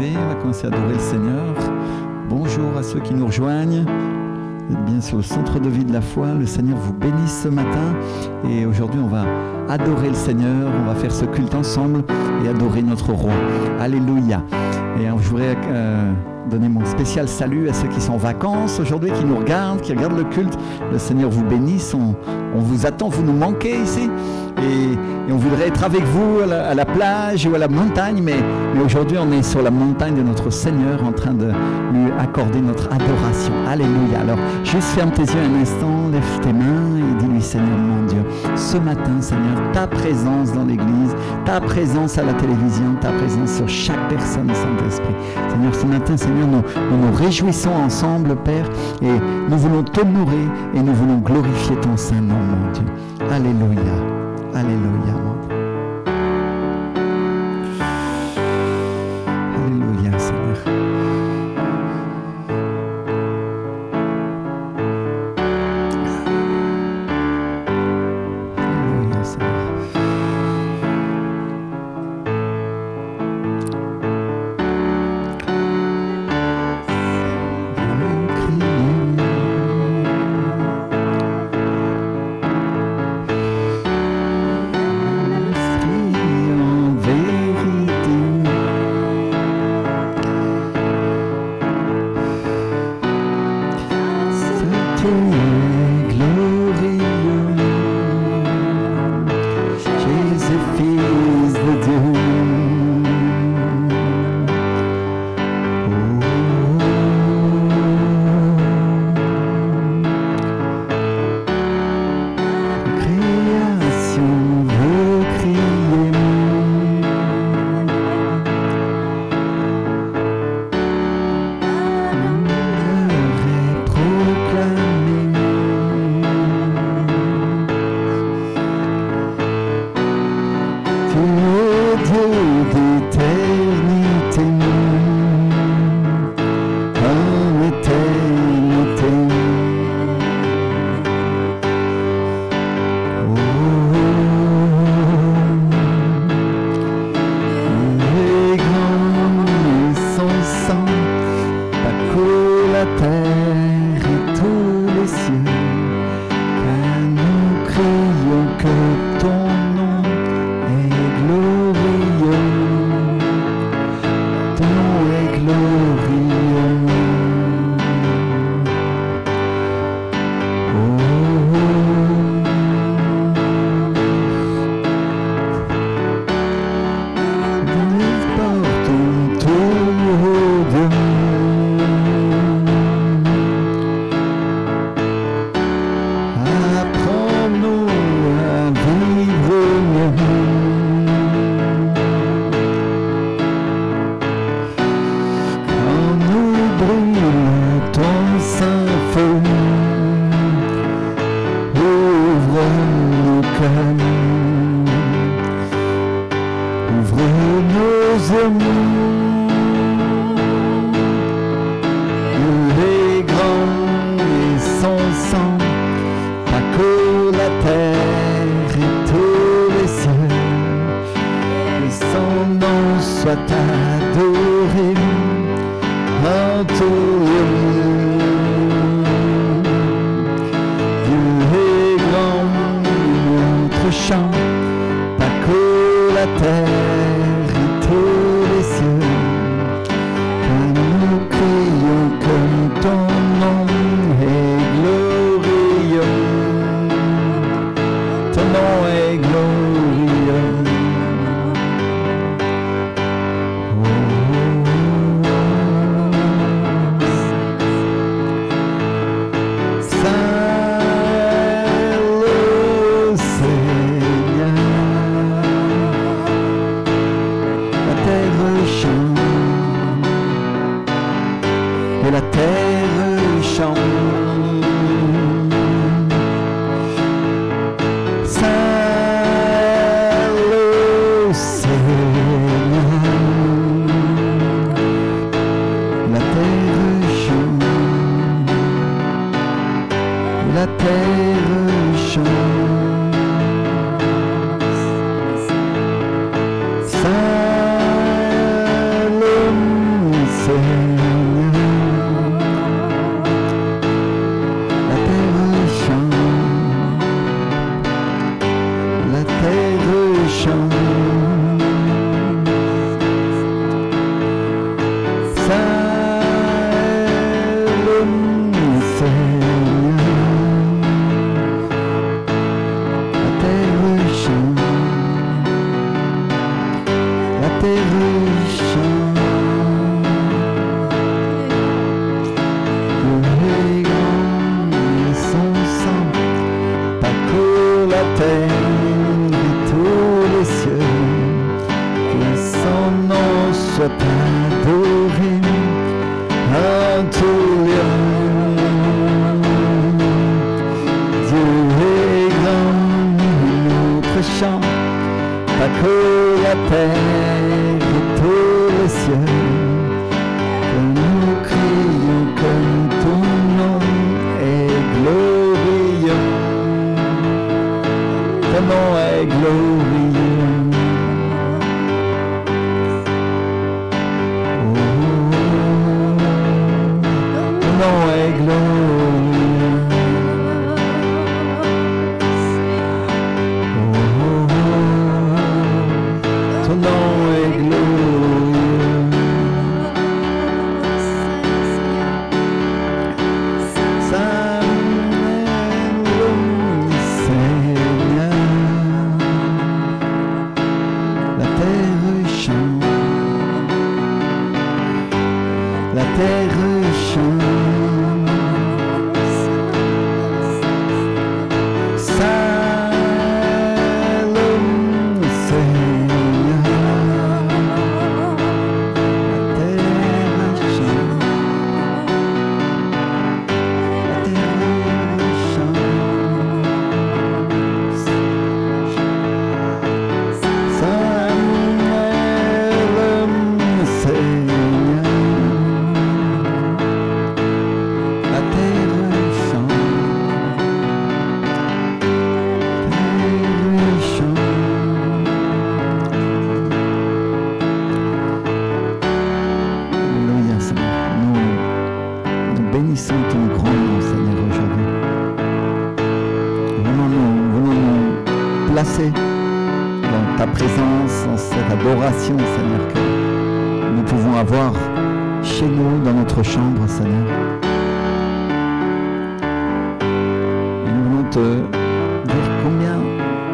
On va commencer à adorer le Seigneur. Bonjour à ceux qui nous rejoignent. Vous êtes bien sur le centre de vie de la foi. Le Seigneur vous bénisse ce matin. Et aujourd'hui, on va adorer le Seigneur. On va faire ce culte ensemble et adorer notre roi. Alléluia. Et je voudrais donner mon spécial salut à ceux qui sont en vacances aujourd'hui, qui nous regardent, qui regardent le culte. Le Seigneur vous bénisse. On vous attend, vous nous manquez ici. Et on voudrait être avec vous à la plage ou à la montagne, mais aujourd'hui on est sur la montagne de notre Seigneur en train de lui accorder notre adoration. Alléluia. Alors juste ferme tes yeux un instant, lève tes mains et dis-lui: Seigneur mon Dieu, ce matin Seigneur, ta présence dans l'église, ta présence à la télévision, ta présence sur chaque personne, Saint-Esprit. Seigneur, ce matin Seigneur, nous réjouissons ensemble Père, et nous voulons t'honorer et nous voulons glorifier ton Saint nom mon Dieu. Alléluia. Alléluia, mon Dieu. Alléluia, Seigneur. Alléluia, Seigneur. la terre chante. Dans ta présence, dans cette adoration, Seigneur, que nous pouvons avoir chez nous, dans notre chambre, Seigneur. Et nous voulons te dire combien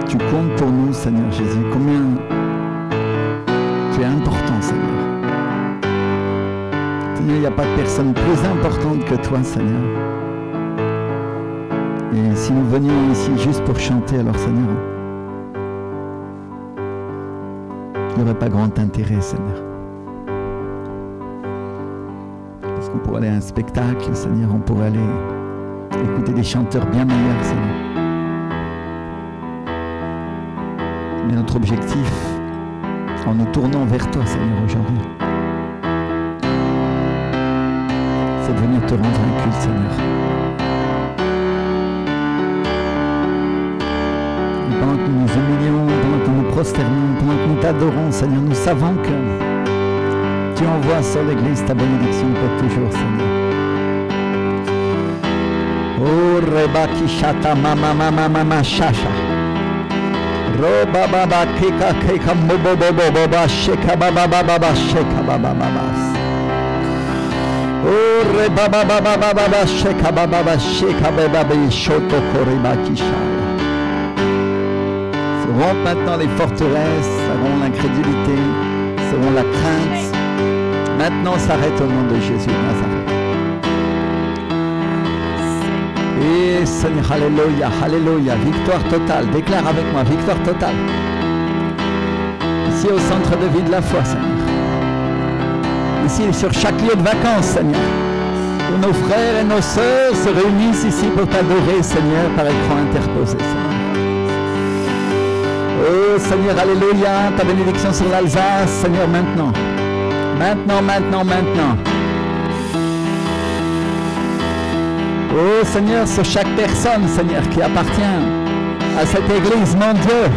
tu comptes pour nous, Seigneur Jésus, combien tu es important, Seigneur. Seigneur, il n'y a pas de personne plus importante que toi, Seigneur. Et si nous venions ici juste pour chanter, alors, Seigneur, il n'y aurait pas grand intérêt, Seigneur. Parce qu'on pourrait aller à un spectacle, Seigneur, on pourrait aller écouter des chanteurs bien meilleurs, Seigneur. Mais notre objectif, en nous tournant vers toi, Seigneur, aujourd'hui, c'est de venir te rendre un culte, Seigneur. Et pendant que nous nous humilions, pendant que nous nous prosternons, pendant que nous t'adorons, Seigneur, nous savons que tu envoies sur l'Église ta bénédiction pour toujours, Seigneur. Oh, Reba Kishata Mama Mama Mama Shasha. Roba Baba Kika Kika Mobo Bobo Boba Sheka Baba Baba Sheka Baba Baba. Oh, Reba Baba Baba Baba Sheka Baba Sheka Baba Shoto Koriba Kishaya. Seront maintenant les forteresses, seront l'incrédulité, seront la crainte. Maintenant s'arrête au nom de Jésus de Nazareth. Et Seigneur, alléluia, alléluia, victoire totale. Déclare avec moi, victoire totale. Ici au centre de vie de la foi, Seigneur. Ici sur chaque lieu de vacances, Seigneur. Où nos frères et nos sœurs se réunissent ici pour t'adorer, Seigneur, par écran interposé, Seigneur. Oh Seigneur, alléluia, ta bénédiction sur l'Alsace, Seigneur, maintenant. Maintenant, maintenant, maintenant. Oh Seigneur, sur chaque personne, Seigneur, qui appartient à cette église, mon Dieu,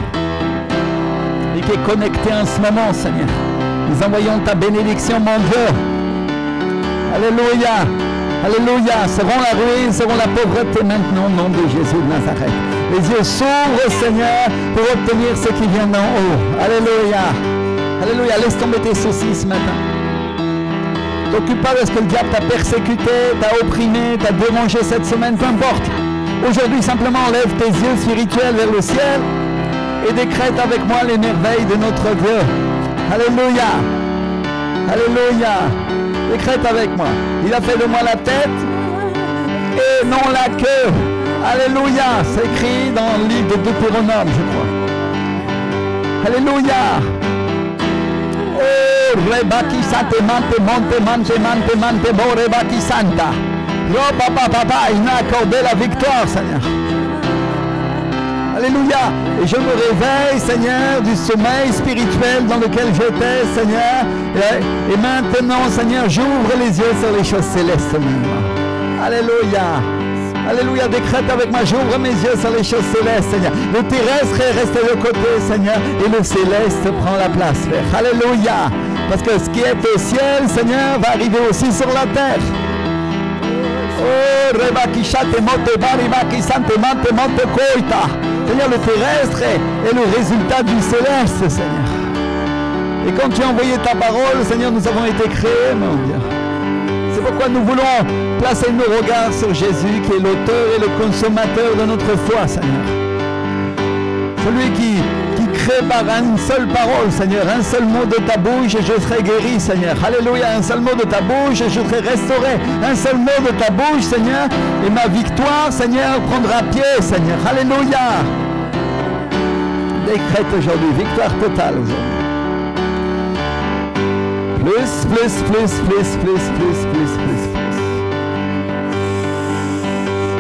et qui est connectée en ce moment, Seigneur. Nous envoyons ta bénédiction, mon Dieu. Alléluia. Alléluia. Seront la ruine, seront la pauvreté maintenant au nom de Jésus de Nazareth. Les yeux s'ouvrent, Seigneur, pour obtenir ce qui vient d'en haut. Alléluia. Alléluia. Laisse tomber tes soucis ce matin. T'occupe pas de ce que le diable t'a persécuté, t'a opprimé, t'a dérangé cette semaine, peu importe. Aujourd'hui, simplement, lève tes yeux spirituels vers le ciel et décrète avec moi les merveilles de notre Dieu. Alléluia. Alléluia. Décrète avec moi. Il a fait de moi la tête et non la queue. Alléluia. C'est écrit dans le livre de Deutéronome, je crois. Alléluia. Oh, Rebaki Sante Mante Monte Mante Mante Mante Bo Rebaki Santa. Oh, papa, il m'a accordé la victoire, Seigneur. Alléluia. Et je me réveille, Seigneur, du sommeil spirituel dans lequel j'étais, Seigneur. Et maintenant, Seigneur, j'ouvre les yeux sur les choses célestes maintenant. Alléluia. Alléluia. Décrète avec moi, j'ouvre mes yeux sur les choses célestes, Seigneur. Le terrestre est resté de côté, Seigneur, et le céleste prend la place, Père. Alléluia. Parce que ce qui est au ciel, Seigneur, va arriver aussi sur la terre. Oh, Rebakishate Mote Baribaki Sante Mante Monte Koita. Seigneur, le terrestre est le résultat du céleste, Seigneur. Et quand tu as envoyé ta parole, Seigneur, nous avons été créés, mon Dieu. C'est pourquoi nous voulons placer nos regards sur Jésus, qui est l'auteur et le consommateur de notre foi, Seigneur. Celui qui crée par une seule parole, Seigneur, un seul mot de ta bouche et je serai guéri, Seigneur. Alléluia, un seul mot de ta bouche et je serai restauré. Un seul mot de ta bouche, Seigneur, et ma victoire, Seigneur, prendra pied, Seigneur. Alléluia. Décrète aujourd'hui, victoire totale aujourd'hui. Plus.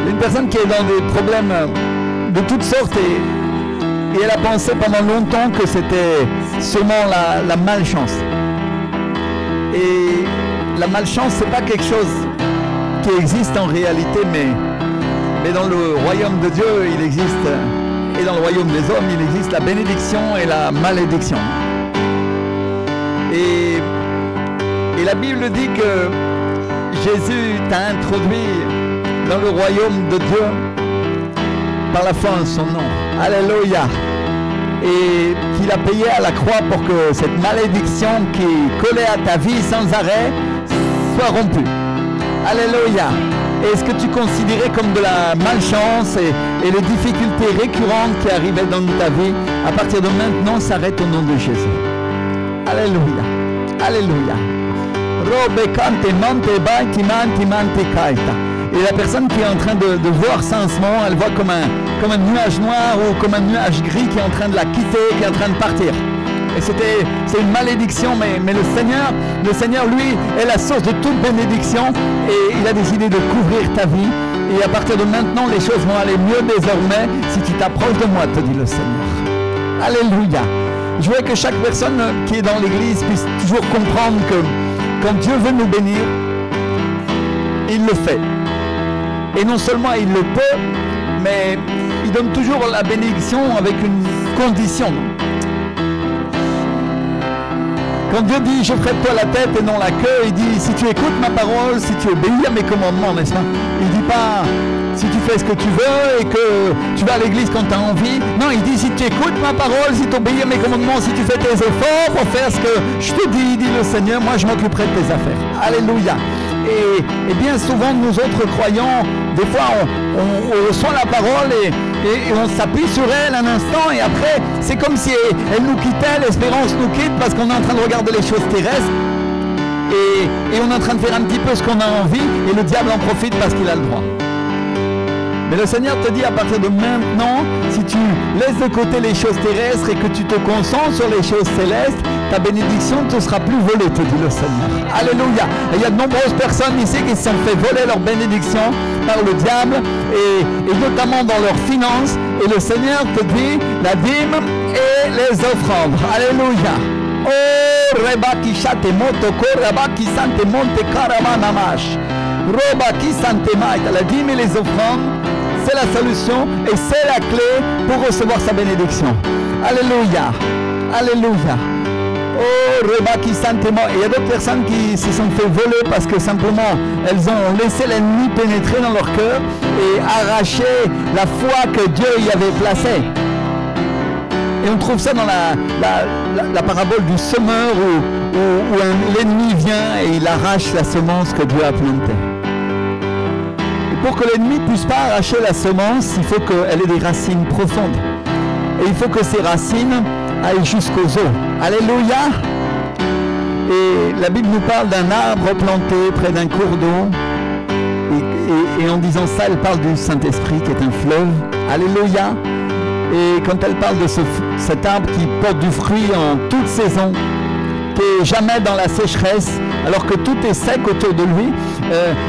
Une personne qui est dans des problèmes de toutes sortes et elle a pensé pendant longtemps que c'était seulement la malchance. Et la malchance, c'est pas quelque chose qui existe en réalité, mais dans le royaume de Dieu, il existe, et dans le royaume des hommes, il existe la bénédiction et la malédiction. Et la Bible dit que Jésus t'a introduit dans le royaume de Dieu par la foi en son nom. Alléluia. Et qu'il a payé à la croix pour que cette malédiction qui collait à ta vie sans arrêt soit rompue. Alléluia. Et ce que tu considérais comme de la malchance et les difficultés récurrentes qui arrivaient dans ta vie, à partir de maintenant, s'arrête au nom de Jésus. Alléluia. Alléluia. Et la personne qui est en train de voir ça en ce moment, elle voit comme un nuage noir ou comme un nuage gris qui est en train de la quitter, qui est en train de partir. Et c'est une malédiction, mais le Seigneur, lui, est la source de toute bénédiction et il a décidé de couvrir ta vie. Et à partir de maintenant, les choses vont aller mieux désormais si tu t'approches de moi, te dit le Seigneur. Alléluia. Je voudrais que chaque personne qui est dans l'église puisse toujours comprendre que quand Dieu veut nous bénir, il le fait. Et non seulement il le peut, mais il donne toujours la bénédiction avec une condition. Quand Dieu dit « je ferai de toi la tête et non la queue », il dit « si tu écoutes ma parole, si tu obéis à mes commandements », n'est-ce pas? Il ne dit pas « si tu fais ce que tu veux et que tu vas à l'église quand tu as envie ». Non, il dit « si tu écoutes ma parole, si tu obéis à mes commandements, si tu fais tes efforts pour faire ce que je te dis, dit le Seigneur, moi je m'occuperai de tes affaires. » Alléluia. Et bien souvent, nous autres croyants, des fois, on reçoit la parole et on s'appuie sur elle un instant et après, c'est comme si elle nous quittait, l'espérance nous quitte parce qu'on est en train de regarder les choses terrestres et on est en train de faire un petit peu ce qu'on a envie et le diable en profite parce qu'il a le droit. Mais le Seigneur te dit à partir de maintenant, si tu laisses de côté les choses terrestres et que tu te concentres sur les choses célestes, ta bénédiction ne te sera plus volée, te dit le Seigneur. Alléluia. Et il y a de nombreuses personnes ici qui se sont fait voler leur bénédiction par le diable et notamment dans leurs finances. Et le Seigneur te dit la dîme et les offrandes. Alléluia. Oh, Rebaki Shate Moto Korabaki Sante Monte Karamanamash. Roba qui santemaït, la dîme et les offrandes, c'est la solution et c'est la clé pour recevoir sa bénédiction. Alléluia. Alléluia. Oh, Reba qui santemaït. Il y a d'autres personnes qui se sont fait voler parce que simplement elles ont laissé l'ennemi pénétrer dans leur cœur et arracher la foi que Dieu y avait placée. Et on trouve ça dans la parabole du semeur où l'ennemi vient et il arrache la semence que Dieu a plantée. Et pour que l'ennemi ne puisse pas arracher la semence, il faut qu'elle ait des racines profondes. Et il faut que ces racines aillent jusqu'aux eaux. Alléluia! Et la Bible nous parle d'un arbre planté près d'un cours d'eau. Et en disant ça, elle parle du Saint-Esprit qui est un fleuve. Alléluia! Et quand elle parle de cet arbre qui porte du fruit en toute saison, qui n'est jamais dans la sécheresse, alors que tout est sec autour de lui,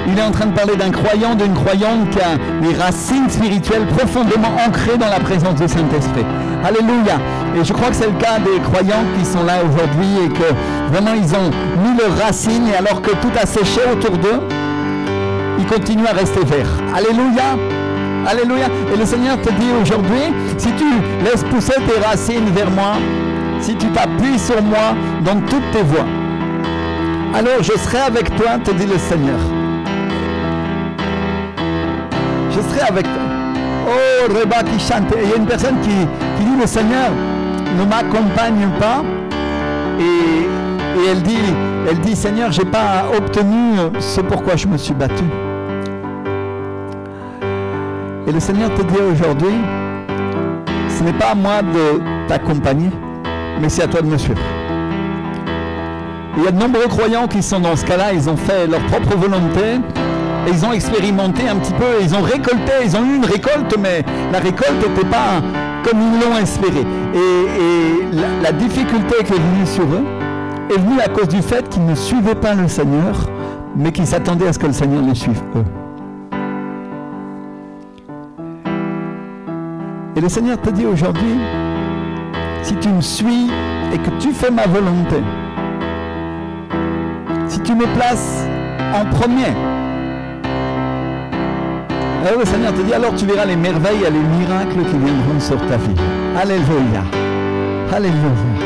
il est en train de parler d'un croyant, d'une croyante qui a des racines spirituelles profondément ancrées dans la présence du Saint-Esprit. Alléluia! Et je crois que c'est le cas des croyants qui sont là aujourd'hui et que vraiment ils ont mis leurs racines et alors que tout a séché autour d'eux, ils continuent à rester verts. Alléluia! Alléluia. Et le Seigneur te dit aujourd'hui, si tu laisses pousser tes racines vers moi, si tu t'appuies sur moi dans toutes tes voies, alors je serai avec toi, te dit le Seigneur. Je serai avec toi. Oh, Reba qui chante. Et il y a une personne qui dit, le Seigneur ne m'accompagne pas. Et elle dit, Seigneur, je n'ai pas obtenu ce pourquoi je me suis battu. Et le Seigneur te dit aujourd'hui, ce n'est pas à moi de t'accompagner, mais c'est à toi de me suivre. Il y a de nombreux croyants qui sont dans ce cas-là, ils ont fait leur propre volonté, et ils ont expérimenté un petit peu, ils ont récolté, ils ont eu une récolte, mais la récolte n'était pas comme ils l'ont espéré. Et la difficulté qui est venue sur eux est venue à cause du fait qu'ils ne suivaient pas le Seigneur, mais qu'ils s'attendaient à ce que le Seigneur les suive eux. Et le Seigneur te dit aujourd'hui, si tu me suis et que tu fais ma volonté, si tu me places en premier, alors le Seigneur te dit, alors tu verras les merveilles et les miracles qui viendront sur ta vie. Alléluia. Alléluia.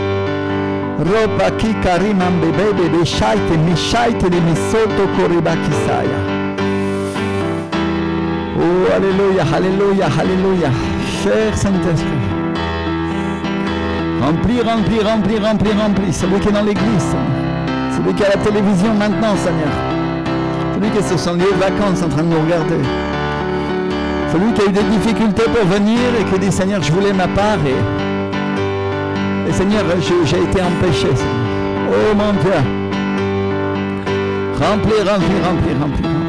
Ropa ki karimam bebe bebe shaite mi shaite de mi soto koriba kisaya. Oh, alléluia, alléluia, alléluia. Cher Saint-Esprit, remplis, remplis, remplis, remplis, remplis. Celui qui est dans l'église, celui qui est à la télévision maintenant, Seigneur. Celui qui est sur son lieu de vacances en train de nous regarder. Celui qui a eu des difficultés pour venir et qui dit, Seigneur, je voulais ma part et Seigneur, j'ai été empêché. Seigneur. Oh mon Dieu. Remplis, remplis, remplis, remplis, remplis.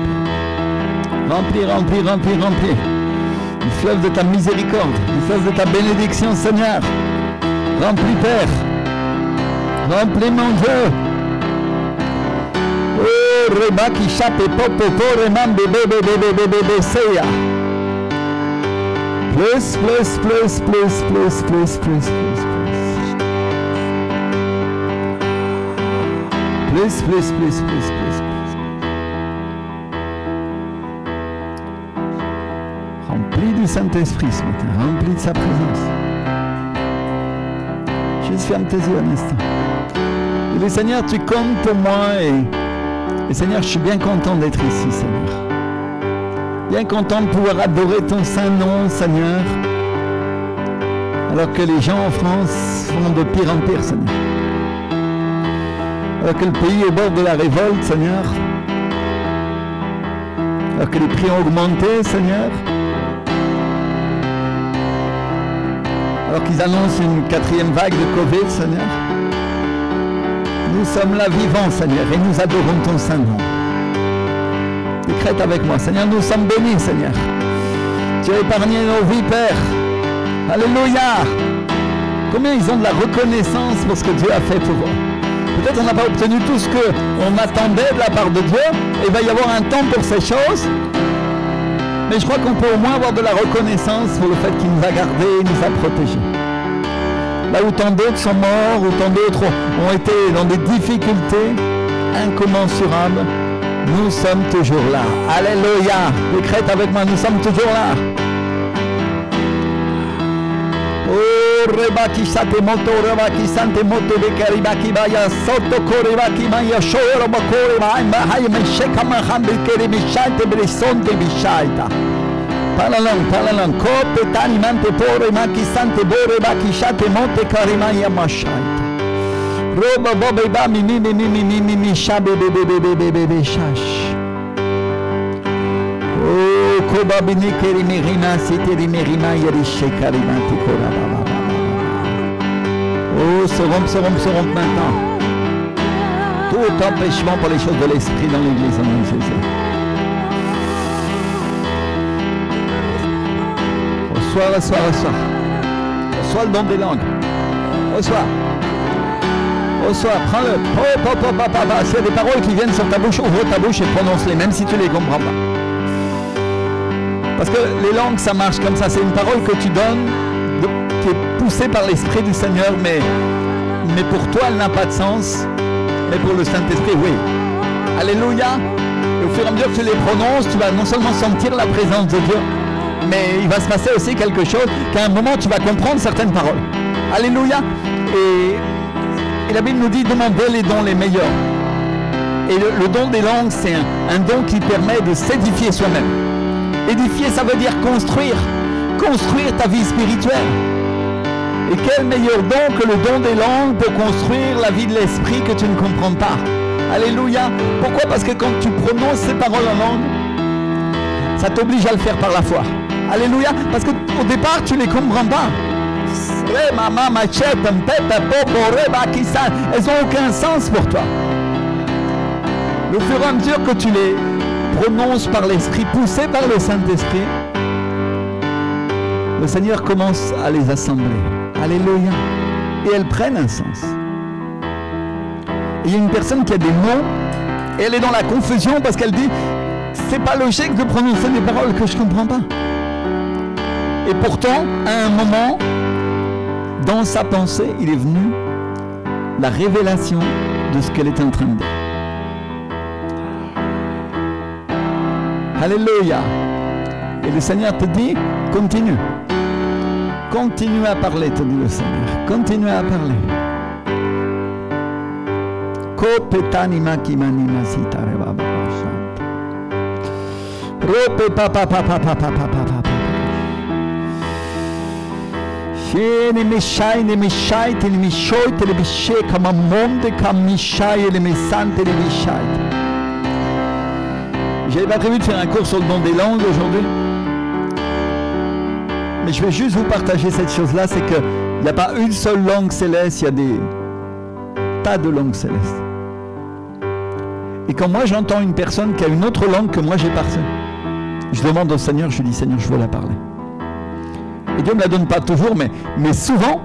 Remplis, remplis, remplis, remplis. Le fleuve de ta miséricorde, le fleuve de ta bénédiction, Seigneur. Remplis, Père. Remplis, mon Dieu. Oh, Reba qui chape et popo, reman, bébé, bébé, bébé, bébé, seya. Plus, plus, plus, plus, plus, plus, plus, plus. Plus, plus, plus, plus, plus. Rempli du Saint-Esprit ce matin, rempli de sa présence. Juste ferme tes yeux un instant. Et le Seigneur, tu comptes pour moi et Seigneur, je suis bien content d'être ici, Seigneur. Bien content de pouvoir adorer ton saint nom, Seigneur. Alors que les gens en France font de pire en pire, Seigneur. Alors que le pays est au bord de la révolte, Seigneur. Alors que les prix ont augmenté, Seigneur. Alors qu'ils annoncent une 4e vague de Covid, Seigneur. Nous sommes là vivants, Seigneur, et nous adorons ton saint nom. Décrète avec moi, Seigneur, nous sommes bénis, Seigneur. Tu as épargné nos vies, Père. Alléluia. Combien ils ont de la reconnaissance pour ce que Dieu a fait pour eux. Peut-être on n'a pas obtenu tout ce qu'on attendait de la part de Dieu. Et il va y avoir un temps pour ces choses. Mais je crois qu'on peut au moins avoir de la reconnaissance pour le fait qu'il nous a gardés et nous a protégés. Là où tant d'autres sont morts, où tant d'autres ont été dans des difficultés incommensurables, Nous sommes toujours là. Alléluia. Décrète avec moi, nous sommes toujours là. Oh, rebaki sate moto, rebaki sante moto de karibaki baya soto koribaki maya shoro bakore mahai mesheka mahambe keribishate brisonte bishaita. Parla langue. Kope tani mante pore maki sante bore baki shate monte karimaya mashaita. Roba bobe ba mi shabe bebe shash. Oh koba bini kerimerina site rimerina yerishe karimante kora baba. Oh se rompt maintenant. Tout empêchement pour les choses de l'esprit dans l'église en nom de Jésus. Reçois le don des langues. Reçois, prends-le. S'il y a des paroles qui viennent sur ta bouche, ouvre ta bouche et prononce-les, même si tu ne les comprends pas. Parce que les langues, ça marche comme ça. C'est une parole que tu donnes, qui est poussée par l'Esprit du Seigneur, mais pour toi, elle n'a pas de sens. Mais pour le Saint-Esprit, oui. Alléluia. Et au fur et à mesure que tu les prononces, tu vas non seulement sentir la présence de Dieu, mais il va se passer aussi quelque chose qu'à un moment tu vas comprendre certaines paroles. Alléluia. Et la Bible nous dit demandez les dons les meilleurs. Et le don des langues, c'est un don qui permet de s'édifier soi-même. Édifier, ça veut dire construire ta vie spirituelle. Et quel meilleur don que le don des langues pour construire la vie de l'esprit que tu ne comprends pas. Alléluia. Pourquoi? Parce que quand tu prononces ces paroles en langue, ça t'oblige à le faire par la foi. Alléluia. Parce qu'au départ, tu ne les comprends pas. Elles n'ont aucun sens pour toi. Au fur et à mesure que tu les prononces par l'Esprit, poussé par le Saint-Esprit, le Seigneur commence à les assembler. Alléluia. Et elles prennent un sens. Il y a une personne qui a des mots et elle est dans la confusion parce qu'elle dit c'est pas logique de prononcer des paroles que je ne comprends pas. Et pourtant, à un moment, dans sa pensée, il est venu la révélation de ce qu'elle est en train de dire. Alléluia. Et le Seigneur te dit, continue. Continue à parler, te dit le Seigneur. Continue à parler. Kopetanima kimanima sitareba baba. Rope papa papa papa papa papa. Shene mishai ne mishai te ne mishoi te le bishe comme un monde comme mishai et le mesante le mishai. J'avais pas prévu de faire un cours sur le don des langues aujourd'hui, mais je vais juste vous partager cette chose-là, c'est qu'il n'y a pas une seule langue céleste, il y a des tas de langues célestes. Et quand moi j'entends une personne qui a une autre langue que moi j'ai parlé, je demande au Seigneur, je lui dis Seigneur, je veux la parler. Et Dieu ne me la donne pas toujours, mais souvent,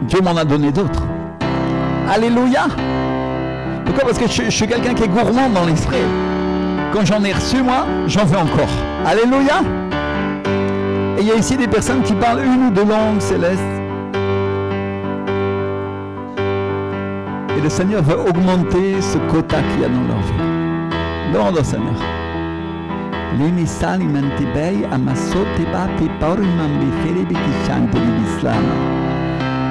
Dieu m'en a donné d'autres. Alléluia. Pourquoi? Parce que je suis quelqu'un qui est gourmand dans l'esprit. Quand j'en ai reçu, moi, j'en veux encore. Alléluia. Et il y a ici des personnes qui parlent une ou deux langues célestes. Et le Seigneur veut augmenter ce quota qu'il y a dans leur vie. Demande au Seigneur. L'emisali mantibei amasote bati paurimam biferibi kishante bislama.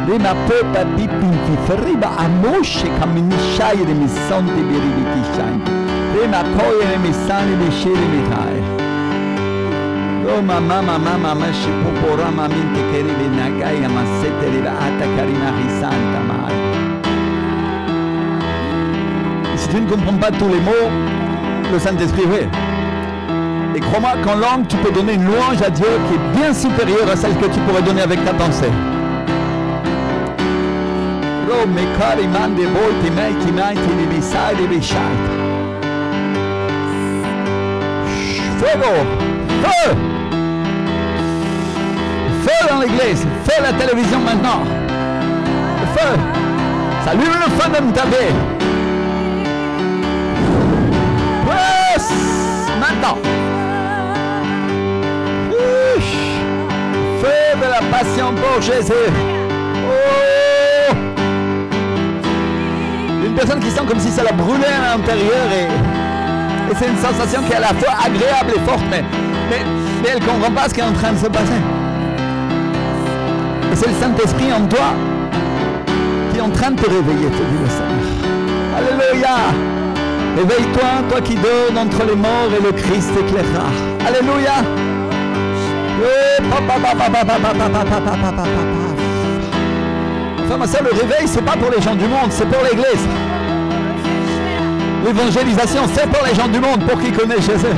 Lema popa pipinti feriba amoshe kaminishai remisante biribi kishante. Lema koye remisani bishiri mitai. Roma mama shi popora maminte keribi nagai amasete riba ata karina risanta mai. Si tu ne comprends pas tous les mots, le Saint-Esprit, oui. Et crois-moi qu'en langue, tu peux donner une louange à Dieu qui est bien supérieure à celle que tu pourrais donner avec ta pensée. Fuego! Feu! Feu dans l'église! Feu à la télévision maintenant! Le feu! S'allume le feu de Mtabé! Maintenant! Feu de la passion pour Jésus. Oh! Une personne qui sent comme si ça la brûlait à l'intérieur et Et c'est une sensation qui est à la fois agréable et forte, mais elle ne comprend pas ce qui est en train de se passer. Et c'est le Saint-Esprit en toi qui est en train de te réveiller, te dit le Seigneur. Alléluia. Réveille-toi, toi qui dors d'entre les morts, et le Christ éclairera. Alléluia. Enfin, ma soeur, le réveil, c'est pas pour les gens du monde, c'est pour l'Église. L'évangélisation, c'est pour les gens du monde, pour qui connaissent Jésus.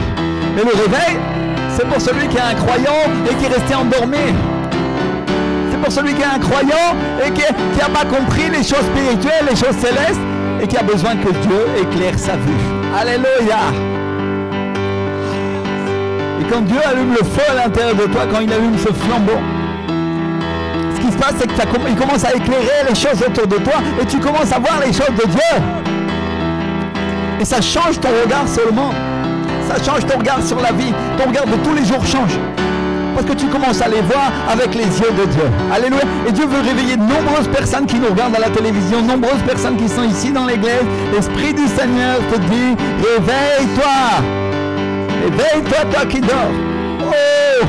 Mais le réveil, c'est pour celui qui est un croyant et qui est resté endormi. C'est pour celui qui est un croyant et qui n'a pas compris les choses spirituelles, les choses célestes, et qui a besoin que Dieu éclaire sa vue. Alléluia. Et quand Dieu allume le feu à l'intérieur de toi, quand il allume ce flambeau, ce qui se passe, c'est qu'il commence à éclairer les choses autour de toi et tu commences à voir les choses de Dieu. Et ça change ton regard sur le monde. Ça change ton regard sur la vie. Ton regard de tous les jours change. Parce que tu commences à les voir avec les yeux de Dieu. Alléluia. Et Dieu veut réveiller de nombreuses personnes qui nous regardent à la télévision, nombreuses personnes qui sont ici dans l'église. L'Esprit du Seigneur te dit, réveille-toi. Réveille-toi, toi qui dors. Oh.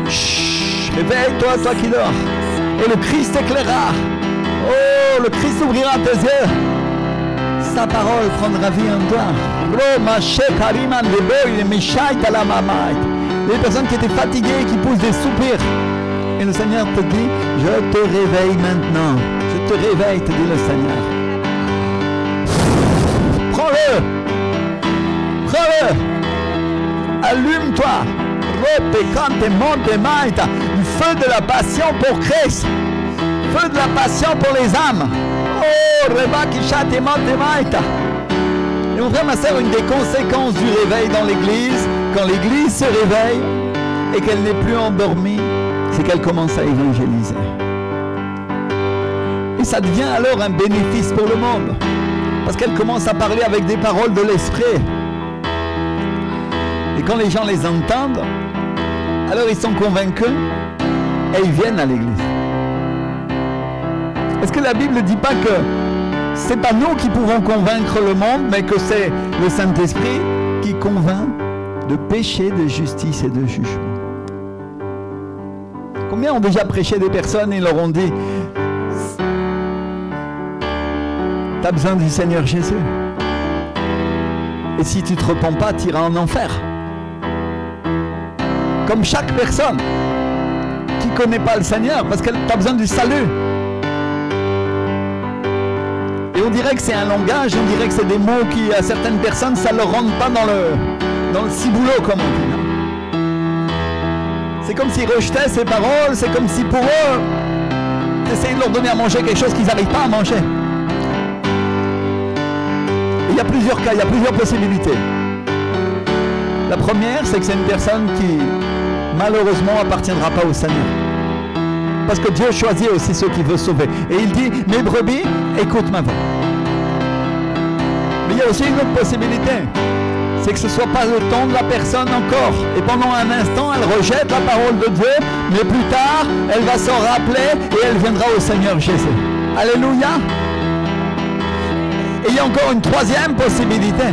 Chut. Réveille-toi, toi qui dors. Et le Christ éclairera. Oh, le Christ ouvrira tes yeux. Sa parole prendra vie en toi. Les personnes qui étaient fatiguées et qui poussent des soupirs. Et le Seigneur te dit, je te réveille maintenant. Je te réveille, te dit le Seigneur. Prends-le. Prends-le. Allume-toi. Du feu de la passion pour Christ. Feu de la passion pour les âmes. Oh, Reba Kisha Temantemaita. Et mon frère, ma soeur, une des conséquences du réveil dans l'église, quand l'église se réveille et qu'elle n'est plus endormie, c'est qu'elle commence à évangéliser. Et ça devient alors un bénéfice pour le monde. Parce qu'elle commence à parler avec des paroles de l'esprit. Et quand les gens les entendent, alors ils sont convaincus et ils viennent à l'église. Est-ce que la Bible ne dit pas que c'est pas nous qui pouvons convaincre le monde, mais que c'est le Saint-Esprit qui convainc de péché, de justice et de jugement? Combien ont déjà prêché des personnes et leur ont dit, tu as besoin du Seigneur Jésus. Et si tu ne te repens pas, tu iras en enfer. Comme chaque personne qui ne connaît pas le Seigneur, parce qu'elle a besoin du salut. Et on dirait que c'est un langage, on dirait que c'est des mots qui, à certaines personnes, ça ne leur rentre pas dans le ciboulot, comme on dit. C'est comme s'ils rejetaient ces paroles, c'est comme si pour eux, tu essayais de leur donner à manger quelque chose qu'ils n'arrivent pas à manger. Et il y a plusieurs cas, il y a plusieurs possibilités. La première, c'est que c'est une personne qui, malheureusement, appartiendra pas au Seigneur. Parce que Dieu choisit aussi ceux qu'il veut sauver. Et il dit, mes brebis, écoute ma voix. Mais il y a aussi une autre possibilité. C'est que ce ne soit pas le temps de la personne encore. Et pendant un instant, elle rejette la parole de Dieu. Mais plus tard, elle va s'en rappeler et elle viendra au Seigneur Jésus. Alléluia. Et il y a encore une troisième possibilité.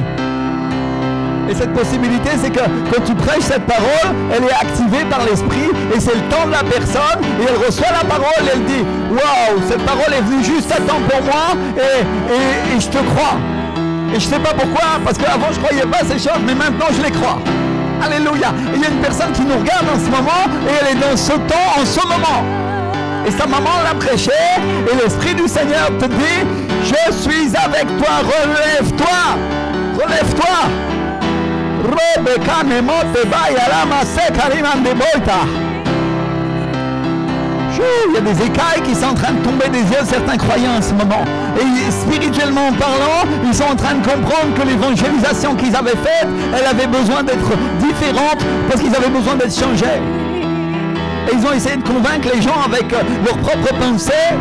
Et cette possibilité, c'est que quand tu prêches cette parole, elle est activée par l'Esprit et c'est le temps de la personne et elle reçoit la parole et elle dit « Waouh, cette parole est venue juste à temps pour moi et je te crois. » Et je ne sais pas pourquoi, parce qu'avant je ne croyais pas ces choses, mais maintenant je les crois. Alléluia. Et il y a une personne qui nous regarde en ce moment et elle est dans ce temps, en ce moment. Et sa maman l'a prêché et l'Esprit du Seigneur te dit « Je suis avec toi, relève-toi, relève-toi. » Il y a des écailles qui sont en train de tomber des yeux de certains croyants en ce moment. Et spirituellement parlant, ils sont en train de comprendre que l'évangélisation qu'ils avaient faite, elle avait besoin d'être différente parce qu'ils avaient besoin d'être changés. Et ils ont essayé de convaincre les gens avec leurs propres pensées.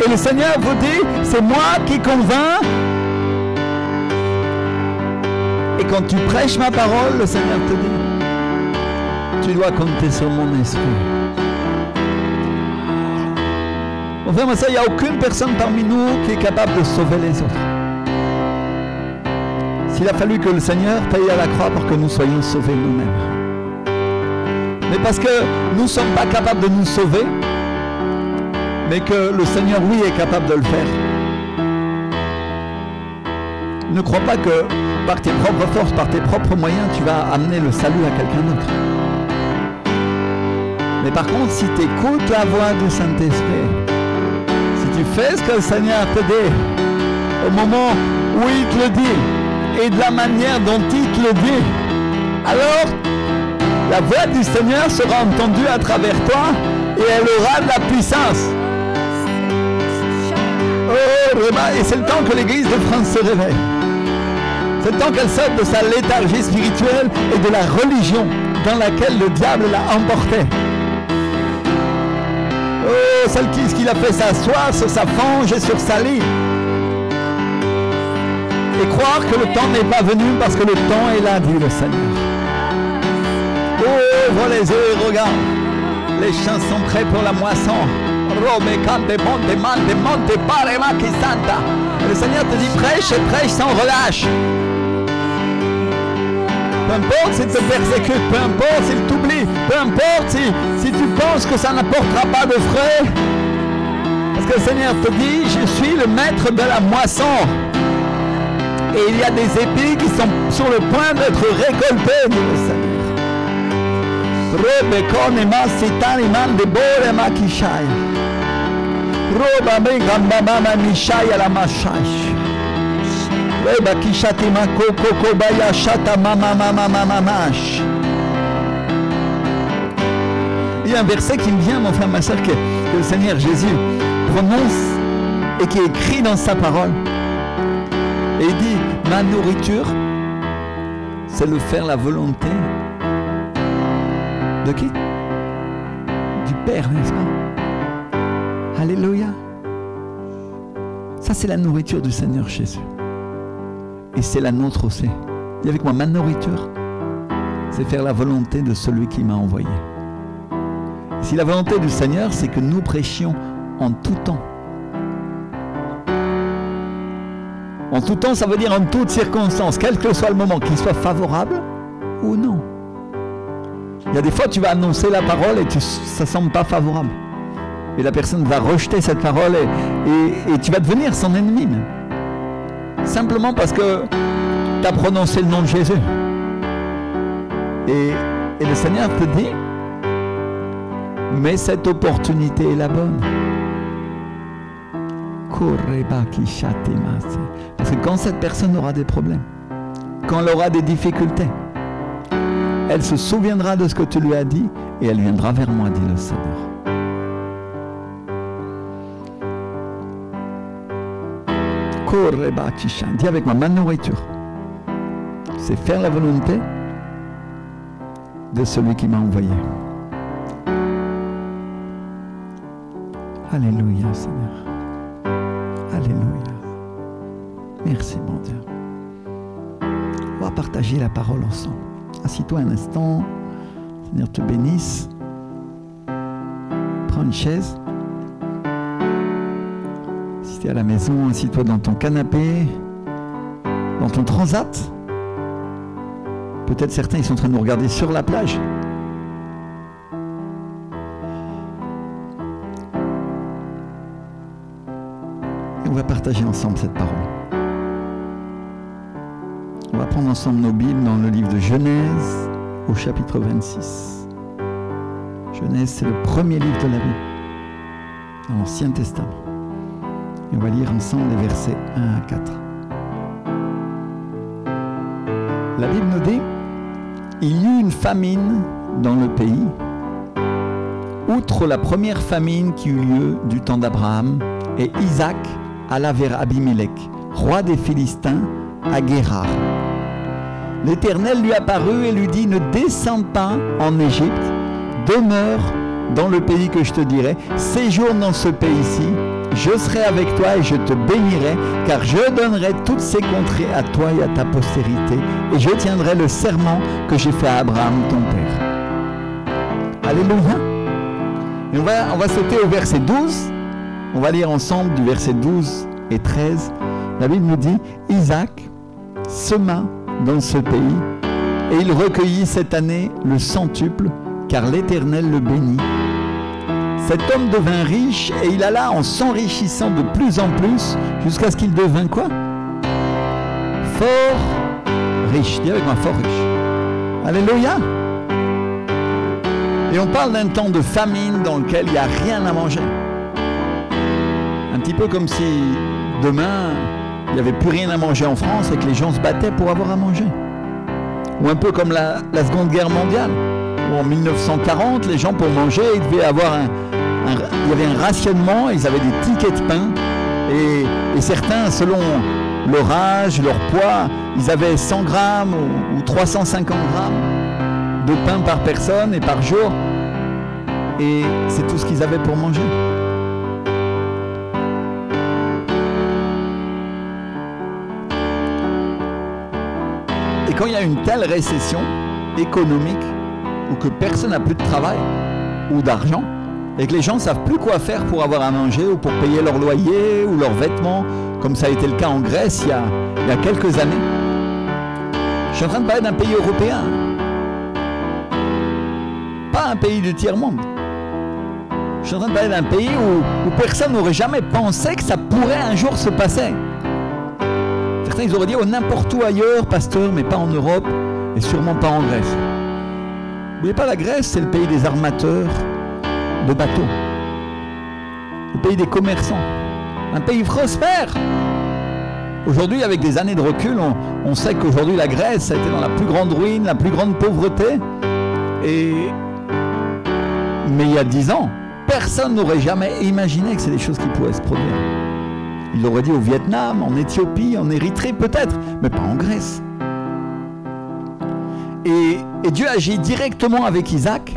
Et le Seigneur vous dit, c'est moi qui convainc. Et quand tu prêches ma parole, le Seigneur te dit, tu dois compter sur mon esprit. Mon frère, il n'y a aucune personne parmi nous qui est capable de sauver les autres. s'il a fallu que le Seigneur paye à la croix pour que nous soyons sauvés nous-mêmes. Mais parce que nous ne sommes pas capables de nous sauver, mais que le Seigneur, oui, est capable de le faire. Ne crois pas que par tes propres forces, par tes propres moyens, tu vas amener le salut à quelqu'un d'autre. Mais par contre, si tu écoutes la voix du Saint-Esprit, si tu fais ce que le Seigneur te dit, au moment où il te le dit, et de la manière dont il te le dit, alors la voix du Seigneur sera entendue à travers toi et elle aura de la puissance. Oh, et c'est le temps que l'Église de France se réveille. C'est le temps qu'elle sorte de sa léthargie spirituelle et de la religion dans laquelle le diable l'a emporté. Oh, celle qui l'a fait s'asseoir sur sa fange et sur sa lie. Et croire que le temps n'est pas venu parce que le temps est là, dit le Seigneur. Ouvre les yeux et regarde. Les champs sont prêts pour la moisson. Le Seigneur te dit prêche et prêche sans relâche. Peu importe s'il te persécute, peu importe s'il t'oublie, peu importe si tu penses que ça n'apportera pas de fruits. Parce que le Seigneur te dit, je suis le maître de la moisson. Et il y a des épis qui sont sur le point d'être récoltés, dit le Seigneur. Il y a un verset qui me vient, mon frère, ma soeur, que le Seigneur Jésus prononce et qui est écrit dans sa parole. Et il dit, ma nourriture, c'est de faire la volonté de qui? Du Père, n'est-ce pas? Alléluia. Ça, c'est la nourriture du Seigneur Jésus. Et c'est la nôtre aussi. Dis avec moi, ma nourriture, c'est faire la volonté de celui qui m'a envoyé. Si la volonté du Seigneur, c'est que nous prêchions en tout temps. En tout temps, ça veut dire en toutes circonstances, quel que soit le moment, qu'il soit favorable ou non. Il y a des fois, tu vas annoncer la parole et ça ne semble pas favorable. Et la personne va rejeter cette parole et tu vas devenir son ennemi même. Simplement parce que tu as prononcé le nom de Jésus. Et le Seigneur te dit, mais cette opportunité est la bonne. Parce que quand cette personne aura des problèmes, quand elle aura des difficultés, elle se souviendra de ce que tu lui as dit et elle viendra vers moi, dit le Seigneur. Dis avec moi, ma nourriture, c'est faire la volonté de celui qui m'a envoyé. Alléluia, Seigneur. Alléluia. Merci, mon Dieu. On va partager la parole ensemble. Assis-toi un instant. Seigneur te bénisse. Prends une chaise. Si tu es à la maison, assis-toi dans ton canapé, dans ton transat. Peut-être certains, ils sont en train de nous regarder sur la plage. Et on va partager ensemble cette parole. On va prendre ensemble nos Bibles dans le livre de Genèse, au chapitre 26. Genèse, c'est le premier livre de la Bible, dans l'Ancien Testament. Et on va lire ensemble les versets 1 à 4. La Bible nous dit, il y eut une famine dans le pays, outre la première famine qui eut lieu du temps d'Abraham, et Isaac alla vers Abimelech, roi des Philistins, à Guérar. L'Éternel lui apparut et lui dit, ne descends pas en Égypte, demeure dans le pays que je te dirai, séjourne dans ce pays-ci, je serai avec toi et je te bénirai, car je donnerai toutes ces contrées à toi et à ta postérité, et je tiendrai le serment que j'ai fait à Abraham, ton père. Alléluia. Et on va sauter au verset 12. On va lire ensemble du verset 12 et 13. La Bible nous dit, Isaac sema dans ce pays, et il recueillit cette année le centuple, car l'Éternel le bénit. Cet homme devint riche, et il alla en s'enrichissant de plus en plus, jusqu'à ce qu'il devint quoi? Fort riche. Dis avec moi, fort riche. Alléluia. Et on parle d'un temps de famine dans lequel il n'y a rien à manger. Un petit peu comme si demain, il n'y avait plus rien à manger en France et que les gens se battaient pour avoir à manger. Ou un peu comme la Seconde Guerre mondiale, où en 1940, les gens pour manger, ils devaient avoir il y avait un rationnement, ils avaient des tickets de pain, et certains, selon leur âge, leur poids, ils avaient 100 grammes ou 350 grammes de pain par personne et par jour, et c'est tout ce qu'ils avaient pour manger. Et quand il y a une telle récession économique, où que personne n'a plus de travail ou d'argent, et que les gens ne savent plus quoi faire pour avoir à manger ou pour payer leur loyer ou leurs vêtements, comme ça a été le cas en Grèce il y a quelques années. Je suis en train de parler d'un pays européen, pas un pays du tiers-monde. Je suis en train de parler d'un pays où personne n'aurait jamais pensé que ça pourrait un jour se passer. Certains ils auraient dit n'importe où ailleurs, pasteur, mais pas en Europe et sûrement pas en Grèce. N'oubliez pas, la Grèce, c'est le pays des armateurs de bateaux, le pays des commerçants, un pays prospère. Aujourd'hui, avec des années de recul, on sait qu'aujourd'hui la Grèce a été dans la plus grande ruine, la plus grande pauvreté. Mais il y a 10 ans, personne n'aurait jamais imaginé que c'est des choses qui pouvaient se produire. Il l'aurait dit au Vietnam, en Éthiopie, en Érythrée peut-être, mais pas en Grèce. Et Dieu agit directement avec Isaac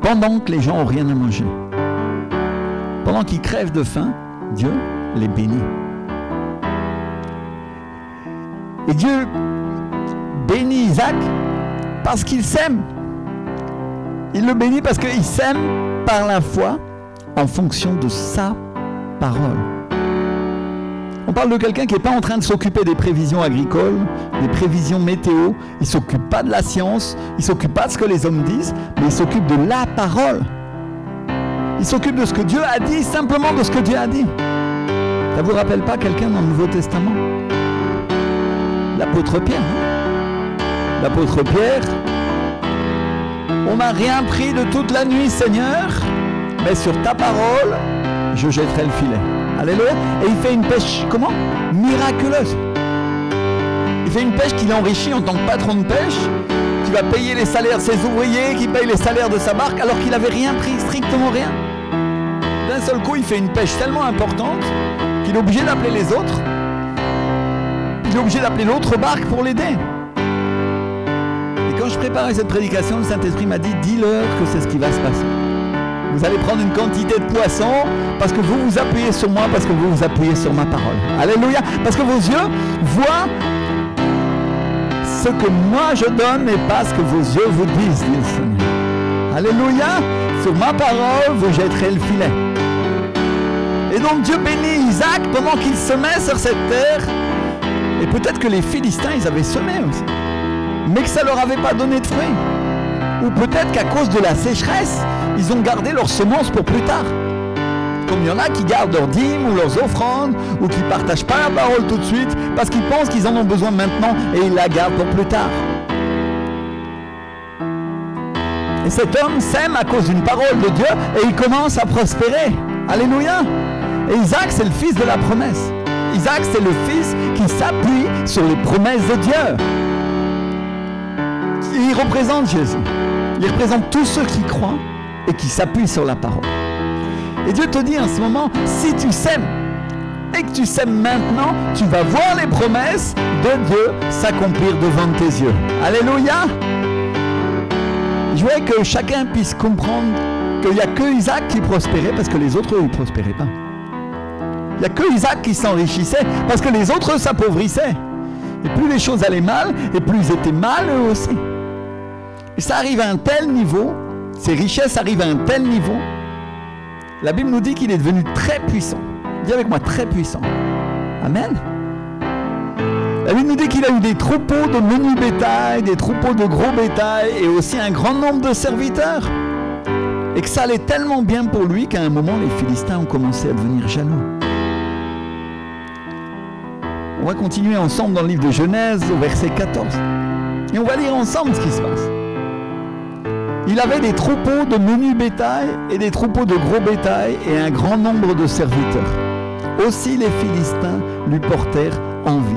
pendant que les gens n'ont rien à manger. Pendant qu'ils crèvent de faim, Dieu les bénit. Et Dieu bénit Isaac parce qu'il s'aime. Il le bénit parce qu'il s'aime par la foi en fonction de sa parole. On parle de quelqu'un qui n'est pas en train de s'occuper des prévisions agricoles, des prévisions météo. Il ne s'occupe pas de la science, il ne s'occupe pas de ce que les hommes disent, mais il s'occupe de la parole. Il s'occupe de ce que Dieu a dit, simplement de ce que Dieu a dit. Ça ne vous rappelle pas quelqu'un dans le Nouveau Testament? L'apôtre Pierre. L'apôtre Pierre, on n'a rien pris de toute la nuit, Seigneur, mais sur ta parole, je jetterai le filet. Alléluia. Et il fait une pêche, comment? Miraculeuse. Il fait une pêche qu'il enrichit en tant que patron de pêche, qui va payer les salaires de ses ouvriers, qui paye les salaires de sa barque, alors qu'il n'avait rien pris, strictement rien. D'un seul coup, il fait une pêche tellement importante qu'il est obligé d'appeler les autres. Il est obligé d'appeler l'autre barque pour l'aider. Et quand je préparais cette prédication, le Saint-Esprit m'a dit, dis-leur que c'est ce qui va se passer. Vous allez prendre une quantité de poissons parce que vous vous appuyez sur moi, parce que vous vous appuyez sur ma parole. Alléluia. Parce que vos yeux voient ce que moi je donne et pas ce que vos yeux vous disent, dit le Seigneur. Alléluia. Sur ma parole, vous jetterez le filet. Et donc Dieu bénit Isaac pendant qu'il semait sur cette terre. Et peut-être que les Philistins, ils avaient semé aussi, mais que ça ne leur avait pas donné de fruits. Ou peut-être qu'à cause de la sécheresse, ils ont gardé leurs semences pour plus tard. Comme il y en a qui gardent leurs dîmes ou leurs offrandes, ou qui ne partagent pas la parole tout de suite, parce qu'ils pensent qu'ils en ont besoin maintenant, et ils la gardent pour plus tard. Et cet homme sème à cause d'une parole de Dieu, et il commence à prospérer. Alléluia. Et Isaac, c'est le fils de la promesse. Isaac, c'est le fils qui s'appuie sur les promesses de Dieu. Il représente Jésus. Il représente tous ceux qui croient et qui s'appuient sur la parole. Et Dieu te dit en ce moment, si tu sèmes et que tu sèmes maintenant, tu vas voir les promesses de Dieu s'accomplir devant tes yeux. Alléluia. Je voudrais que chacun puisse comprendre qu'il n'y a que Isaac qui prospérait parce que les autres, eux, ne prospéraient pas. Il n'y a que Isaac qui s'enrichissait parce que les autres s'appauvrissaient. Et plus les choses allaient mal, et plus ils étaient mal eux aussi. Et ça arrive à un tel niveau, ces richesses arrivent à un tel niveau. La Bible nous dit qu'il est devenu très puissant. Dis avec moi, très puissant. Amen. La Bible nous dit qu'il a eu des troupeaux de menu bétail, des troupeaux de gros bétail et aussi un grand nombre de serviteurs. Et que ça allait tellement bien pour lui qu'à un moment, les Philistins ont commencé à devenir jaloux. On va continuer ensemble dans le livre de Genèse au verset 14. Et on va lire ensemble ce qui se passe. Il avait des troupeaux de menu bétail et des troupeaux de gros bétail et un grand nombre de serviteurs. Aussi les Philistins lui portèrent envie.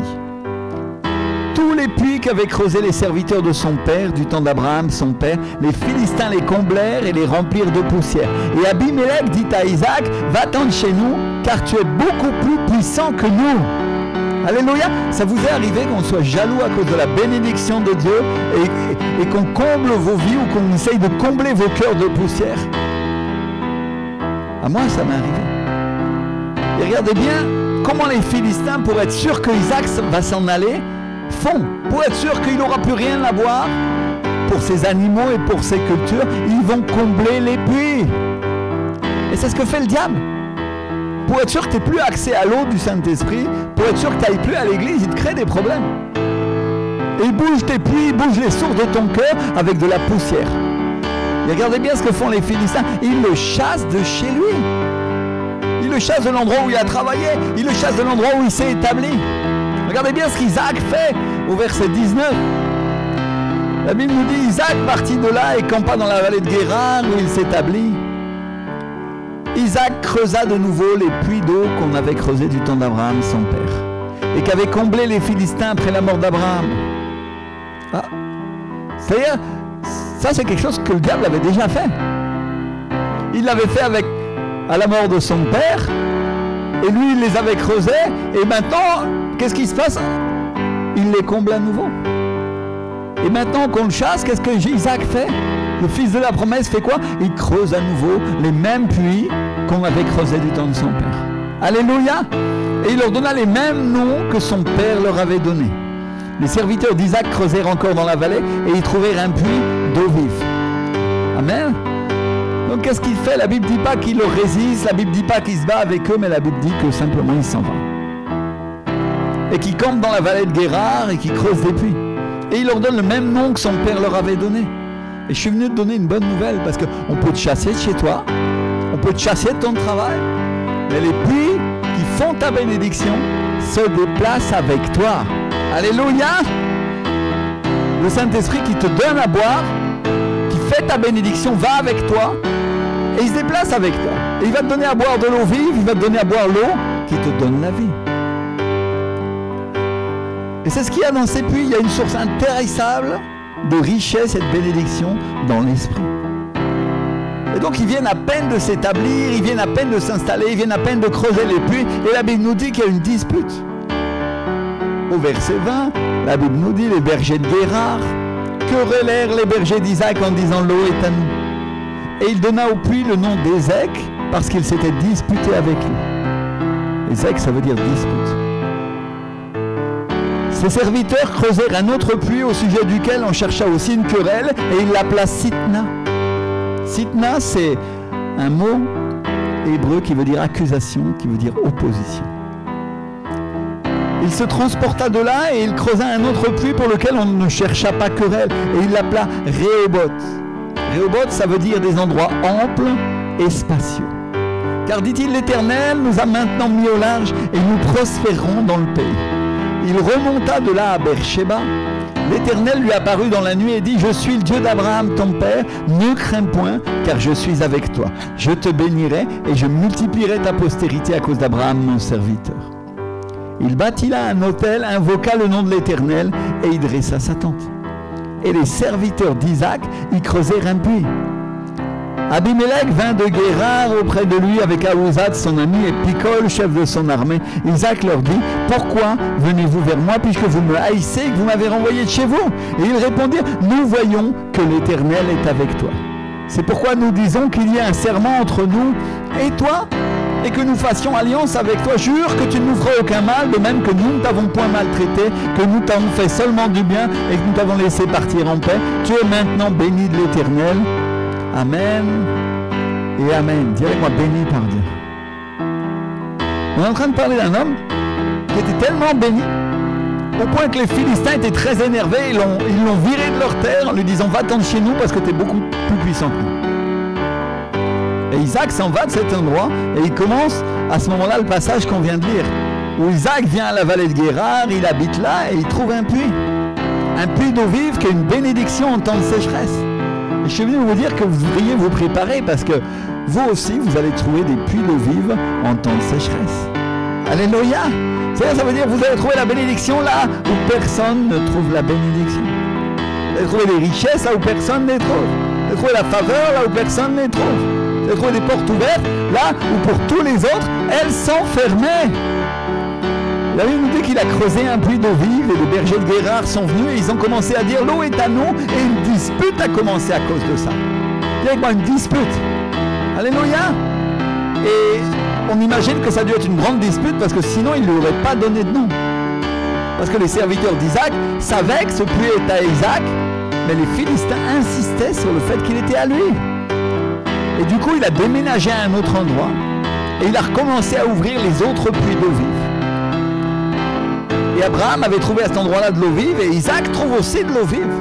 Tous les puits qu'avaient creusés les serviteurs de son père, du temps d'Abraham, son père, les Philistins les comblèrent et les remplirent de poussière. Et Abimelech dit à Isaac, va-t'en de chez nous, car tu es beaucoup plus puissant que nous. Alléluia. Ça vous est arrivé qu'on soit jaloux à cause de la bénédiction de Dieu et qu'on comble vos vies ou qu'on essaye de combler vos cœurs de poussière? À moi, ça m'est arrivé. Et regardez bien comment les Philistins, pour être sûrs que Isaac va s'en aller, font. Pour être sûr qu'il n'aura plus rien à boire pour ses animaux et pour ses cultures, ils vont combler les puits. Et c'est ce que fait le diable. Pour être sûr que tu n'aies plus accès à l'eau du Saint-Esprit, pour être sûr que tu n'ailles plus à l'église, il te crée des problèmes. Et il bouge tes puits, il bouge les sources de ton cœur avec de la poussière. Et regardez bien ce que font les Philistins. Ils le chassent de chez lui. Ils le chassent de l'endroit où il a travaillé. Ils le chassent de l'endroit où il s'est établi. Regardez bien ce qu'Isaac fait au verset 19. La Bible nous dit, Isaac partit de là et campa dans la vallée de Guérar où il s'établit. Isaac creusa de nouveau les puits d'eau qu'on avait creusés du temps d'Abraham, son père, et qu'avaient comblé les Philistins après la mort d'Abraham. Ah. C'est-à-dire, ça c'est quelque chose que le diable avait déjà fait. Il l'avait fait à la mort de son père, et lui il les avait creusés, et maintenant, qu'est-ce qui se passe? Il les comble à nouveau. Et maintenant qu'on le chasse, qu'est-ce que Isaac fait? Le fils de la promesse fait quoi? Il creuse à nouveau les mêmes puits qu'on avait creusés du temps de son père. Alléluia! Et il leur donna les mêmes noms que son père leur avait donnés. Les serviteurs d'Isaac creusèrent encore dans la vallée et y trouvèrent un puits d'eau vive. Amen. Donc qu'est-ce qu'il fait? La Bible ne dit pas qu'il leur résiste, la Bible ne dit pas qu'il se bat avec eux, mais la Bible dit que simplement il s'en va. Et qu'il campe dans la vallée de Guérar et qu'il creuse des puits. Et il leur donne le même nom que son père leur avait donné. Et je suis venu te donner une bonne nouvelle parce qu'on peut te chasser de chez toi, on peut te chasser de ton travail, mais les puits qui font ta bénédiction se déplacent avec toi. Alléluia! Le Saint-Esprit qui te donne à boire, qui fait ta bénédiction, va avec toi et il se déplace avec toi. Et il va te donner à boire de l'eau vive, il va te donner à boire l'eau qui te donne la vie. Et c'est ce qu'il y a dans ces puits, il y a une source intarissable de richesse et de bénédiction dans l'esprit. Et donc ils viennent à peine de s'établir, ils viennent à peine de s'installer, ils viennent à peine de creuser les puits, et la Bible nous dit qu'il y a une dispute. Au verset 20, la Bible nous dit, les bergers de Guérar querellèrent les bergers d'Isaac en disant, l'eau est à nous. Et il donna au puits le nom d'Ézek, parce qu'il s'était disputé avec lui. Ézek, ça veut dire dispute. Ses serviteurs creusèrent un autre puits au sujet duquel on chercha aussi une querelle et il l'appela Sitna. Sitna, c'est un mot hébreu qui veut dire accusation, qui veut dire opposition. Il se transporta de là et il creusa un autre puits pour lequel on ne chercha pas querelle et il l'appela Rehoboth. Rehoboth, ça veut dire des endroits amples et spacieux. Car dit-il, l'Éternel nous a maintenant mis au large et nous prospérerons dans le pays. Il remonta de là à Beersheba. L'Éternel lui apparut dans la nuit et dit, je suis le Dieu d'Abraham ton père, ne crains point, car je suis avec toi. Je te bénirai et je multiplierai ta postérité à cause d'Abraham mon serviteur. Il bâtit là un autel, invoqua le nom de l'Éternel et y dressa sa tente. Et les serviteurs d'Isaac y creusèrent un puits. Abimelech vint de Guérar auprès de lui avec Ahuzat son ami et Picol, chef de son armée. Isaac leur dit, pourquoi venez-vous vers moi puisque vous me haïssez et que vous m'avez renvoyé de chez vous? Et ils répondirent, nous voyons que l'Éternel est avec toi. C'est pourquoi nous disons qu'il y a un serment entre nous et toi et que nous fassions alliance avec toi. Jure que tu ne nous feras aucun mal, de même que nous ne t'avons point maltraité, que nous t'avons fait seulement du bien et que nous t'avons laissé partir en paix. Tu es maintenant béni de l'Éternel. Amen et Amen. Dis avec moi, béni par Dieu. On est en train de parler d'un homme qui était tellement béni au point que les Philistins étaient très énervés, ils l'ont viré de leur terre en lui disant va-t'en de chez nous parce que tu es beaucoup plus puissant que nous. Et Isaac s'en va de cet endroit et il commence à ce moment-là le passage qu'on vient de lire, où Isaac vient à la vallée de Guérar, il habite là et il trouve un puits d'eau vive qui est une bénédiction en temps de sécheresse. Et je suis venu vous dire que vous devriez vous préparer parce que vous aussi vous allez trouver des puits d'eau vive en temps de sécheresse. Alléluia! Ça veut dire que vous allez trouver la bénédiction là où personne ne trouve la bénédiction. Vous allez trouver des richesses là où personne ne les trouve. Vous allez trouver la faveur là où personne ne les trouve. Vous allez trouver des portes ouvertes là où pour tous les autres, elles sont fermées. La Bible nous dit qu'il a creusé un puits d'eau vive et les bergers de Guérar sont venus et ils ont commencé à dire l'eau est à nous et une dispute a commencé à cause de ça. Il y a quoi, une dispute. Alléluia! Et on imagine que ça a dû être une grande dispute parce que sinon il ne lui aurait pas donné de nom. Parce que les serviteurs d'Isaac savaient que ce puits était à Isaac, mais les Philistins insistaient sur le fait qu'il était à lui. Et du coup il a déménagé à un autre endroit et il a recommencé à ouvrir les autres puits d'eau vive. Et Abraham avait trouvé à cet endroit-là de l'eau vive et Isaac trouve aussi de l'eau vive.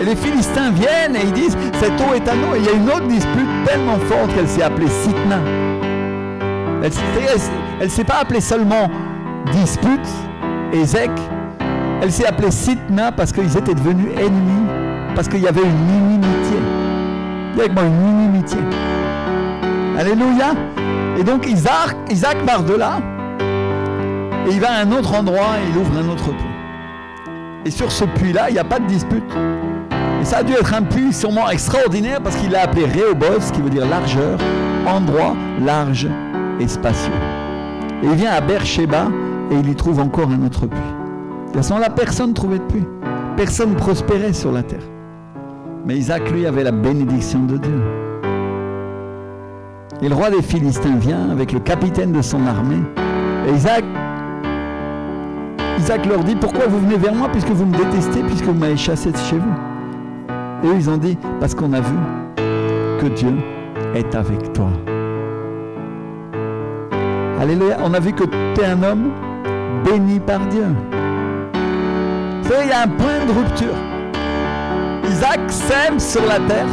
Et les Philistins viennent et ils disent cette eau est à nous. Et il y a une autre dispute tellement forte qu'elle s'est appelée Sitna. Elle ne s'est pas appelée seulement dispute, Ézek. Elle s'est appelée Sitna parce qu'ils étaient devenus ennemis. Parce qu'il y avait une inimitié. Dis avec moi, une inimitié. Alléluia. Et donc Isaac part de là. Et il va à un autre endroit et il ouvre un autre puits. Et sur ce puits-là, il n'y a pas de dispute. Et ça a dû être un puits sûrement extraordinaire parce qu'il l'a appelé Rehoboth, qui veut dire largeur, endroit large et spacieux. Et il vient à Beersheba et il y trouve encore un autre puits. Et à ce moment-là, personne ne trouvait de puits. Personne ne prospérait sur la terre. Mais Isaac, lui, avait la bénédiction de Dieu. Et le roi des Philistins vient avec le capitaine de son armée. Et Isaac leur dit, pourquoi vous venez vers moi puisque vous me détestez, puisque vous m'avez chassé de chez vous? Et eux, ils ont dit, parce qu'on a vu que Dieu est avec toi. Alléluia, on a vu que tu es un homme béni par Dieu. Vous savez, il y a un point de rupture. Isaac sème sur la terre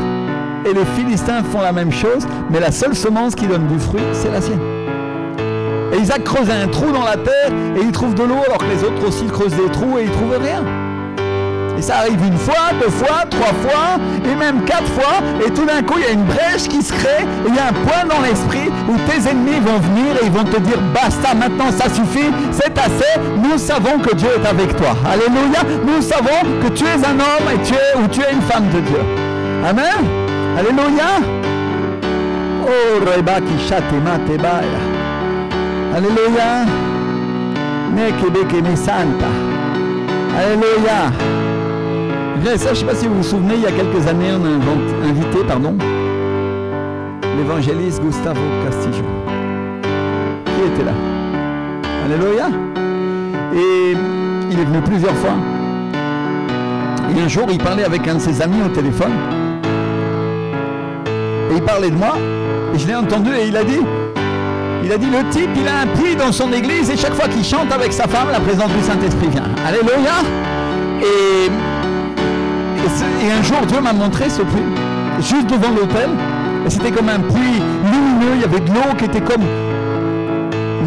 et les Philistins font la même chose, mais la seule semence qui donne du fruit, c'est la sienne. Et Isaac creuse un trou dans la terre et il trouve de l'eau alors que les autres aussi creusent des trous et ils ne trouvent rien. Et ça arrive une fois, 2 fois, 3 fois et même 4 fois et tout d'un coup il y a une brèche qui se crée et il y a un point dans l'esprit où tes ennemis vont venir et ils vont te dire basta, maintenant ça suffit, c'est assez, nous savons que Dieu est avec toi. Alléluia, nous savons que tu es un homme et tu es une femme de Dieu. Amen. Alléluia. Oh reba ki shatema tebaya. Alléluia. Nekebeke santa. Alléluia. Ça, je ne sais pas si vous vous souvenez, il y a quelques années, on a invité l'évangéliste Gustavo Castillo, qui était là. Alléluia. Et il est venu plusieurs fois. Et un jour, il parlait avec un de ses amis au téléphone. Et il parlait de moi. Et je l'ai entendu et il a dit, le type, il a un puits dans son église et chaque fois qu'il chante avec sa femme, la présence du Saint-Esprit vient. Alléluia. Et un jour, Dieu m'a montré ce puits, juste devant l'autel. Et c'était comme un puits lumineux, il y avait de l'eau qui était comme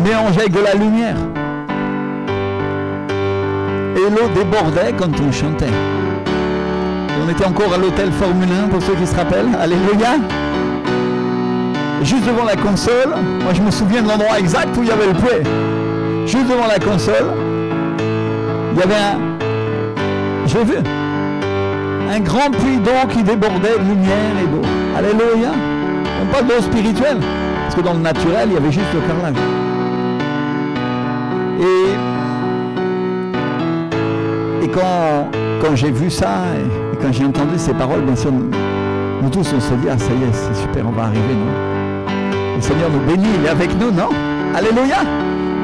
mélangée avec de la lumière. Et l'eau débordait quand on chantait. Et on était encore à l'hôtel Formule 1, pour ceux qui se rappellent. Alléluia. Juste devant la console, moi je me souviens de l'endroit exact où il y avait le puits. Juste devant la console, il y avait je l'ai vu, un grand puits d'eau qui débordait de lumière et d'eau. Alléluia. On parle d'eau spirituelle, parce que dans le naturel, il y avait juste le carrelage. Et quand j'ai vu ça, et quand j'ai entendu ces paroles, bien sûr, nous tous on se dit, ah ça y est, c'est super, on va arriver, non? Le Seigneur nous bénit, il est avec nous, non? Alléluia.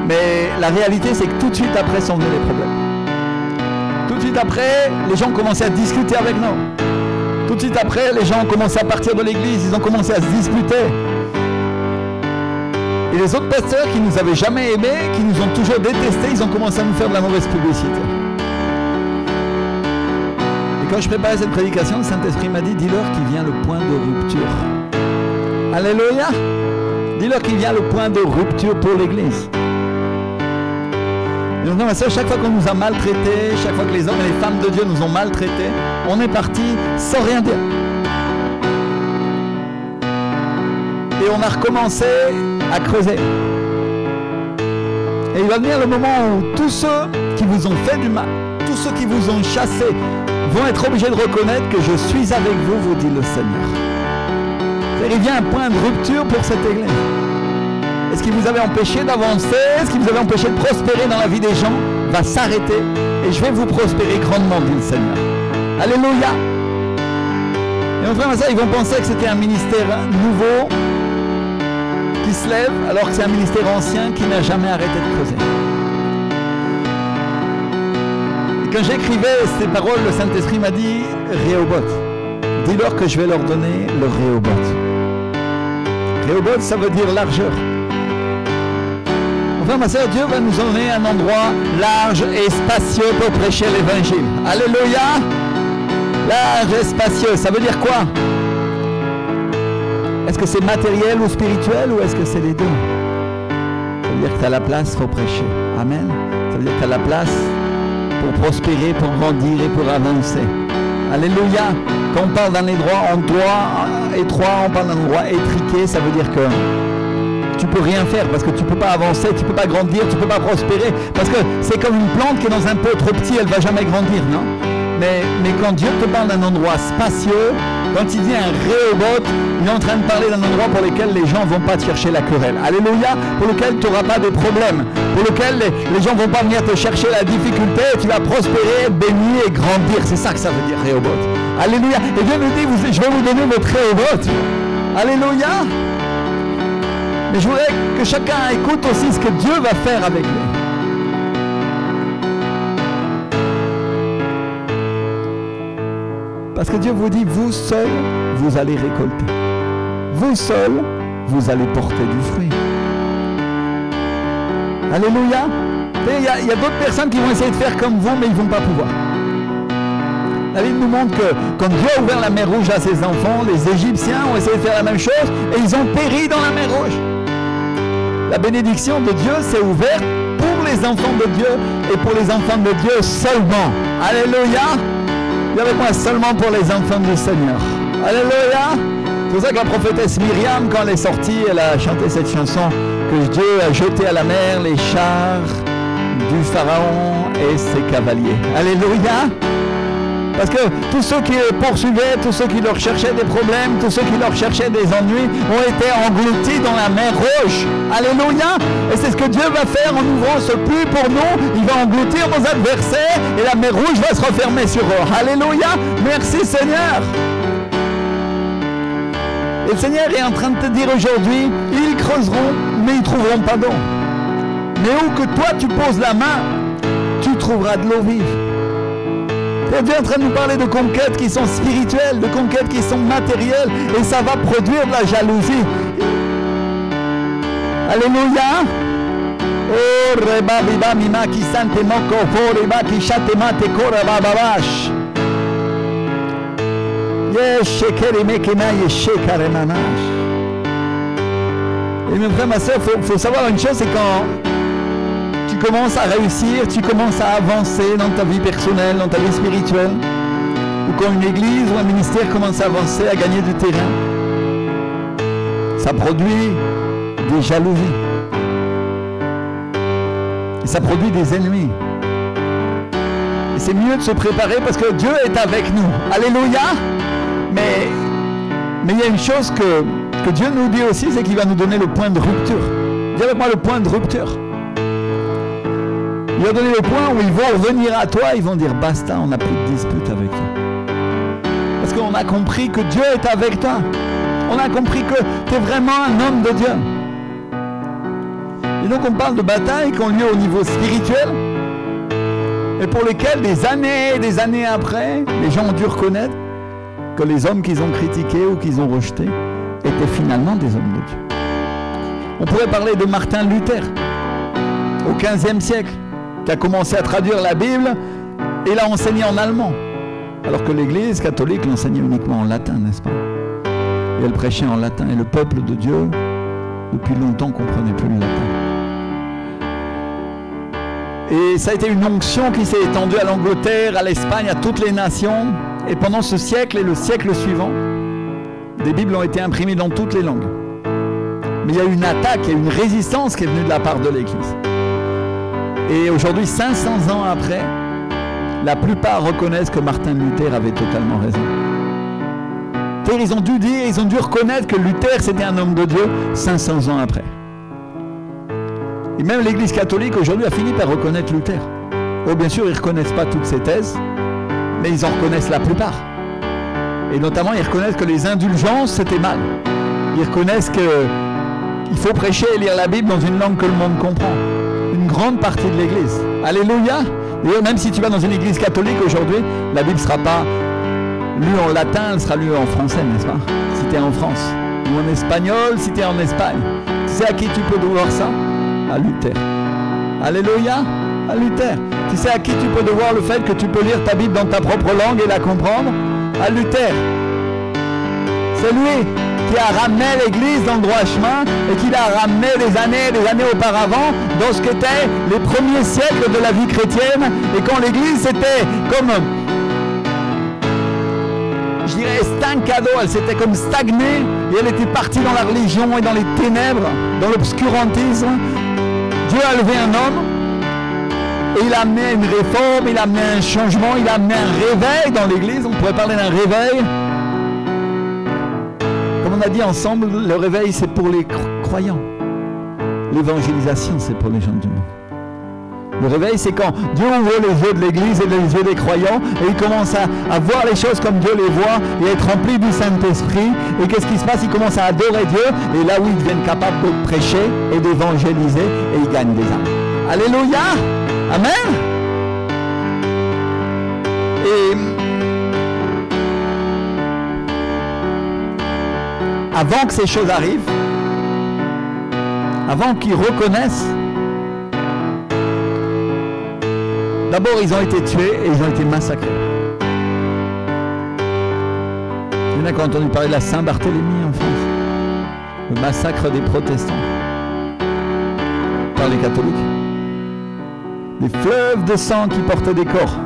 Mais la réalité, c'est que tout de suite après sont venus les problèmes. Tout de suite après, les gens commençaient à discuter avec nous. Tout de suite après, les gens ont commencé à partir de l'église, ils ont commencé à se disputer. Et les autres pasteurs qui nous avaient jamais aimés, qui nous ont toujours détestés, ils ont commencé à nous faire de la mauvaise publicité. Et quand je préparais cette prédication, le Saint-Esprit m'a dit, dis-leur qu'il vient le point de rupture. Alléluia. Dis-leur qu'il vient le point de rupture pour l'Église. Et donc, chaque fois qu'on nous a maltraités, chaque fois que les hommes et les femmes de Dieu nous ont maltraités, on est parti sans rien dire. Et on a recommencé à creuser. Et il va venir le moment où tous ceux qui vous ont fait du mal, tous ceux qui vous ont chassé, vont être obligés de reconnaître que je suis avec vous, vous dit le Seigneur. Il vient un point de rupture pour cette Église. Et ce qui vous avait empêché d'avancer, ce qui vous avait empêché de prospérer dans la vie des gens, va s'arrêter. Et je vais vous prospérer grandement, dit le Seigneur. Alléluia. Et mon frère, ça, ils vont penser que c'était un ministère nouveau qui se lève, alors que c'est un ministère ancien qui n'a jamais arrêté de creuser. Et quand j'écrivais ces paroles, le Saint-Esprit m'a dit, Rehoboth, dis-leur que je vais leur donner le Rehoboth. Rehoboth, ça veut dire largeur. Enfin, ma sœur, Dieu va nous donner un endroit large et spacieux pour prêcher l'évangile. Alléluia. Large et spacieux, ça veut dire quoi? Est-ce que c'est matériel ou spirituel ou est-ce que c'est les deux? Ça veut dire que tu as la place pour prêcher. Amen. Ça veut dire que tu as la place pour prospérer, pour grandir et pour avancer. Alléluia. Quand on parle d'un endroit étroit, on parle d'un endroit étriqué, ça veut dire que tu peux rien faire parce que tu peux pas avancer, tu peux pas grandir, tu peux pas prospérer parce que c'est comme une plante qui est dans un pot trop petit, elle va jamais grandir, non? Mais quand Dieu te parle d'un endroit spacieux, quand il dit un Rehoboth, il est en train de parler d'un endroit pour lequel les gens ne vont pas te chercher la querelle. Alléluia, pour lequel tu n'auras pas de problème, pour lequel les gens ne vont pas venir te chercher la difficulté, tu vas prospérer, bénir et grandir. C'est ça que ça veut dire Rehoboth. Alléluia. Et Dieu nous dit, je vais vous donner votre Rehoboth. Alléluia. Mais je voudrais que chacun écoute aussi ce que Dieu va faire avec lui. Parce que Dieu vous dit, vous seul, vous allez récolter. Vous seul, vous allez porter du fruit. Alléluia. Il y a d'autres personnes qui vont essayer de faire comme vous, mais ils ne vont pas pouvoir. La Bible nous montre que quand Dieu a ouvert la mer Rouge à ses enfants, les Égyptiens ont essayé de faire la même chose et ils ont péri dans la mer Rouge. La bénédiction de Dieu s'est ouverte pour les enfants de Dieu et pour les enfants de Dieu seulement. Alléluia. Dis avec moi, seulement pour les enfants du Seigneur. Alléluia. C'est pour ça que la prophétesse Myriam, quand elle est sortie, elle a chanté cette chanson que Dieu a jeté à la mer les chars du Pharaon et ses cavaliers. Alléluia. Parce que tous ceux qui les poursuivaient, tous ceux qui leur cherchaient des problèmes, tous ceux qui leur cherchaient des ennuis ont été engloutis dans la mer Rouge. Alléluia. Et c'est ce que Dieu va faire en ouvrant ce puits pour nous. Il va engloutir nos adversaires et la mer Rouge va se refermer sur eux. Alléluia. Merci Seigneur. Et le Seigneur est en train de te dire aujourd'hui, ils creuseront, mais ils ne trouveront pas d'eau. Mais où que toi tu poses la main, tu trouveras de l'eau vive. Dieu est en train de nous parler de conquêtes qui sont spirituelles, de conquêtes qui sont matérielles, et ça va produire de la jalousie. Alléluia. Oh, reba biba mima qui sante moko fo reba qui chate mate kora bababash. Yeshekere mekena yeshekare manash. Et mes frères, ma soeur, faut savoir une chose, c'est quand tu commences à réussir, tu commences à avancer dans ta vie personnelle, dans ta vie spirituelle, ou quand une église ou un ministère commence à avancer, à gagner du terrain, ça produit des jalousies. Et ça produit des ennemis. Et c'est mieux de se préparer parce que Dieu est avec nous. Alléluia. Mais il y a une chose que Dieu nous dit aussi, c'est qu'il va nous donner le point de rupture. Dis avec moi le point de rupture. Il va donner le point où ils vont revenir à toi, ils vont dire basta, on n'a plus de dispute avec toi. Parce qu'on a compris que Dieu est avec toi. On a compris que tu es vraiment un homme de Dieu. Et donc on parle de batailles qui ont lieu au niveau spirituel et pour lesquelles des années après, les gens ont dû reconnaître que les hommes qu'ils ont critiqués ou qu'ils ont rejetés étaient finalement des hommes de Dieu. On pourrait parler de Martin Luther, au XVe siècle, qui a commencé à traduire la Bible et l'a enseigné en allemand. Alors que l'Église catholique l'enseignait uniquement en latin, n'est-ce pas? Et elle prêchait en latin. Et le peuple de Dieu, depuis longtemps, ne comprenait plus le latin. Et ça a été une onction qui s'est étendue à l'Angleterre, à l'Espagne, à toutes les nations. Et pendant ce siècle et le siècle suivant, des Bibles ont été imprimées dans toutes les langues. Mais il y a eu une attaque, il y a eu une résistance qui est venue de la part de l'Église. Et aujourd'hui, 500 ans après, la plupart reconnaissent que Martin Luther avait totalement raison. Ils ont dû dire, ils ont dû reconnaître que Luther c'était un homme de Dieu 500 ans après. Et même l'Église catholique aujourd'hui a fini par reconnaître Luther. Oh, bien sûr, ils ne reconnaissent pas toutes ses thèses, mais ils en reconnaissent la plupart. Et notamment, ils reconnaissent que les indulgences, c'était mal. Ils reconnaissent qu'il faut prêcher et lire la Bible dans une langue que le monde comprend. Une grande partie de l'Église. Alléluia! D'ailleurs, même si tu vas dans une église catholique aujourd'hui, la Bible ne sera pas lue en latin, elle sera lue en français, n'est-ce pas? Si tu es en France. Ou en espagnol, si tu es en Espagne. Tu sais à qui tu peux devoir ça? À Luther. Alléluia! À Luther. Tu sais à qui tu peux devoir le fait que tu peux lire ta Bible dans ta propre langue et la comprendre? À Luther. C'est lui qui a ramené l'Église dans le droit chemin et qui l'a ramené des années auparavant dans ce qu'étaient les premiers siècles de la vie chrétienne. Et quand l'Église c'était comme, je dirais, stancado, elle s'était comme stagnée et elle était partie dans la religion et dans les ténèbres, dans l'obscurantisme. Dieu a levé un homme et il a amené une réforme, il a amené un changement, il a amené un réveil dans l'Église. On pourrait parler d'un réveil. Comme on a dit ensemble, le réveil c'est pour les croyants. L'évangélisation c'est pour les gens du monde. Le réveil c'est quand Dieu ouvre les yeux de l'Église et les yeux des croyants et ils commencent à voir les choses comme Dieu les voit et à être remplis du Saint-Esprit. Et qu'est-ce qui se passe? Ils commencent à adorer Dieu et là où ils deviennent capables de prêcher et d'évangéliser et ils gagnent des âmes. Alléluia! Amen! Et avant que ces choses arrivent, avant qu'ils reconnaissent, d'abord ils ont été tués et ils ont été massacrés. Il y en a qui ont entendu parler de la Saint-Barthélemy en France, le massacre des protestants par les catholiques. Des fleuves de sang qui portaient des corps.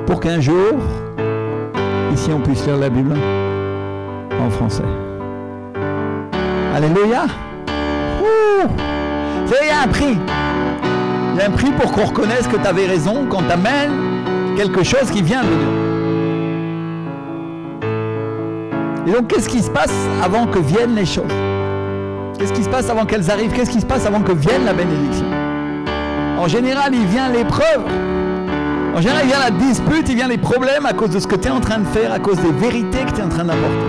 Pour qu'un jour, ici on puisse lire la Bible en français. Alléluia! Il y a un prix. Il y a un prix pour qu'on reconnaisse que tu avais raison quand tu amènes quelque chose qui vient de Dieu. Et donc qu'est-ce qui se passe avant que viennent les choses? Qu'est-ce qui se passe avant qu'elles arrivent? Qu'est-ce qui se passe avant que vienne la bénédiction? En général, il vient l'épreuve. En général, il vient la dispute, il vient les problèmes à cause de ce que tu es en train de faire, à cause des vérités que tu es en train d'apporter.